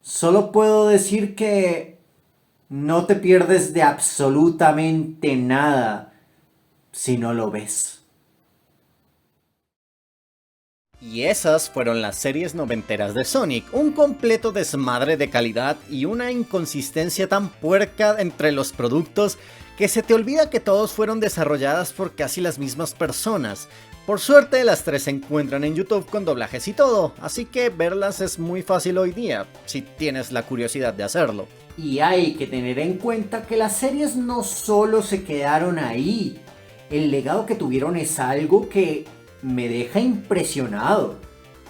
Solo puedo decir que no te pierdes de absolutamente nada si no lo ves. Y esas fueron las series noventeras de Sonic, un completo desmadre de calidad y una inconsistencia tan puerca entre los productos que se te olvida que todos fueron desarrolladas por casi las mismas personas. Por suerte las tres se encuentran en YouTube con doblajes y todo, así que verlas es muy fácil hoy día, si tienes la curiosidad de hacerlo. Y hay que tener en cuenta que las series no solo se quedaron ahí, el legado que tuvieron es algo que me deja impresionado.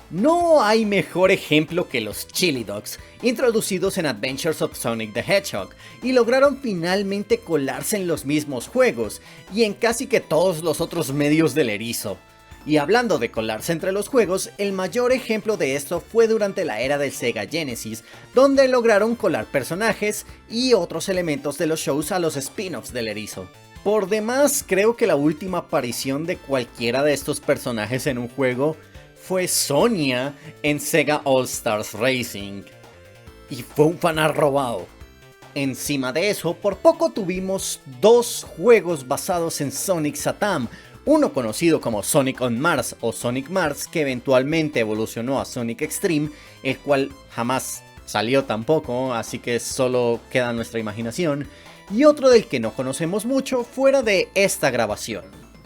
No hay mejor ejemplo que los Chili Dogs, introducidos en Adventures of Sonic the Hedgehog, y lograron finalmente colarse en los mismos juegos, y en casi que todos los otros medios del erizo. Y hablando de colarse entre los juegos, el mayor ejemplo de esto fue durante la era del Sega Genesis, donde lograron colar personajes y otros elementos de los shows a los spin-offs del erizo. Por demás, creo que la última aparición de cualquiera de estos personajes en un juego fue Sonia en Sega All Stars Racing. Y fue un fanart robado. Encima de eso, por poco tuvimos 2 juegos basados en Sonic Satam, uno conocido como Sonic on Mars o Sonic Mars, que eventualmente evolucionó a Sonic Extreme, el cual jamás salió tampoco, así que solo queda nuestra imaginación, y otro del que no conocemos mucho fuera de esta grabación.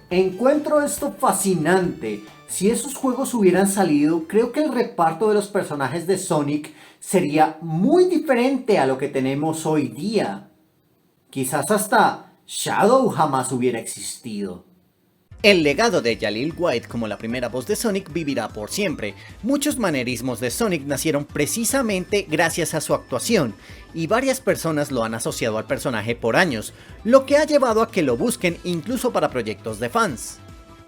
Encuentro esto fascinante. Si esos juegos hubieran salido, creo que el reparto de los personajes de Sonic sería muy diferente a lo que tenemos hoy día. Quizás hasta Shadow jamás hubiera existido. El legado de Jaleel White como la primera voz de Sonic vivirá por siempre. Muchos manerismos de Sonic nacieron precisamente gracias a su actuación, y varias personas lo han asociado al personaje por años, lo que ha llevado a que lo busquen incluso para proyectos de fans.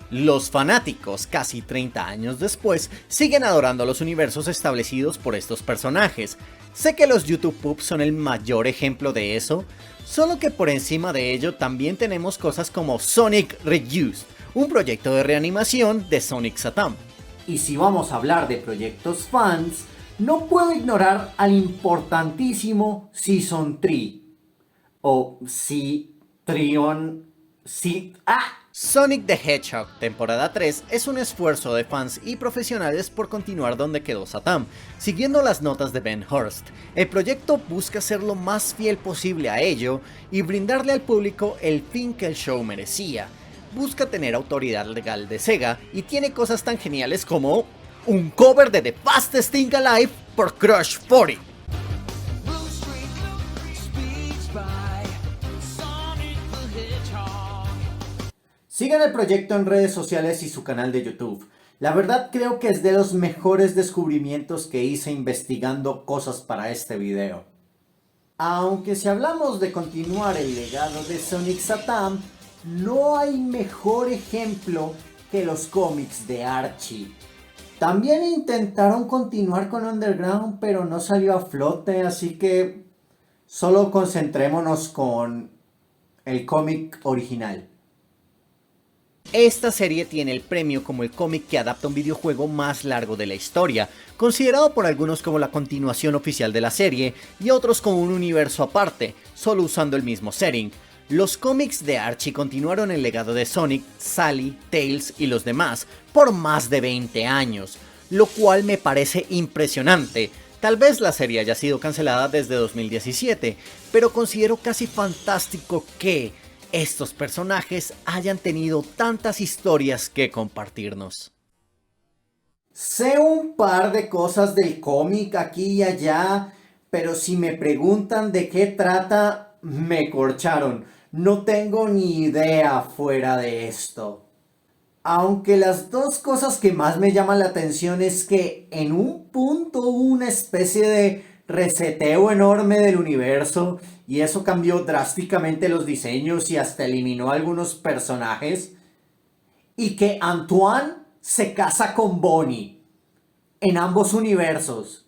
Los fanáticos, casi 30 años después, siguen adorando los universos establecidos por estos personajes. Sé que los YouTube Pubs son el mayor ejemplo de eso, solo que por encima de ello también tenemos cosas como Sonic Reused, un proyecto de reanimación de Sonic Satam. Y si vamos a hablar de proyectos fans, no puedo ignorar al importantísimo Season 3. O Sonic the Hedgehog temporada 3 es un esfuerzo de fans y profesionales por continuar donde quedó Satam, siguiendo las notas de Ben Hurst. El proyecto busca ser lo más fiel posible a ello y brindarle al público el fin que el show merecía. Busca tener autoridad legal de Sega y tiene cosas tan geniales como un cover de The Fastest Thing Alive por Crush 40. Sigan el proyecto en redes sociales y su canal de YouTube. La verdad creo que es de los mejores descubrimientos que hice investigando cosas para este video. Aunque si hablamos de continuar el legado de Sonic Satam, no hay mejor ejemplo que los cómics de Archie. También intentaron continuar con Underground, pero no salió a flote, así que solo concentrémonos con el cómic original. Esta serie tiene el premio como el cómic que adapta un videojuego más largo de la historia, considerado por algunos como la continuación oficial de la serie y otros como un universo aparte, solo usando el mismo setting. Los cómics de Archie continuaron el legado de Sonic, Sally, Tails y los demás por más de 20 años, lo cual me parece impresionante. Tal vez la serie haya sido cancelada desde 2017, pero considero casi fantástico que estos personajes hayan tenido tantas historias que compartirnos. Sé un par de cosas del cómic aquí y allá, pero si me preguntan de qué trata, me corcharon. No tengo ni idea fuera de esto. Aunque las dos cosas que más me llaman la atención es que en un punto hubo una especie de reseteo enorme del universo y eso cambió drásticamente los diseños y hasta eliminó algunos personajes, y que Antoine se casa con Bonnie en ambos universos.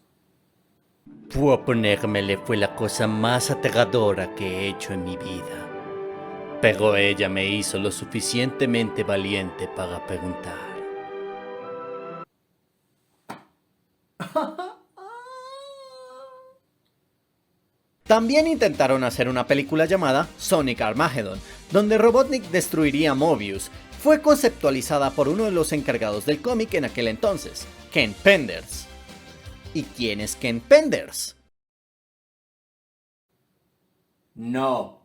Ponérmele fue la cosa más aterradora que he hecho en mi vida, pero ella me hizo lo suficientemente valiente para preguntar. También intentaron hacer una película llamada Sonic Armageddon, donde Robotnik destruiría a Mobius. Fue conceptualizada por uno de los encargados del cómic en aquel entonces, Ken Penders. ¿Y quién es Ken Penders? No.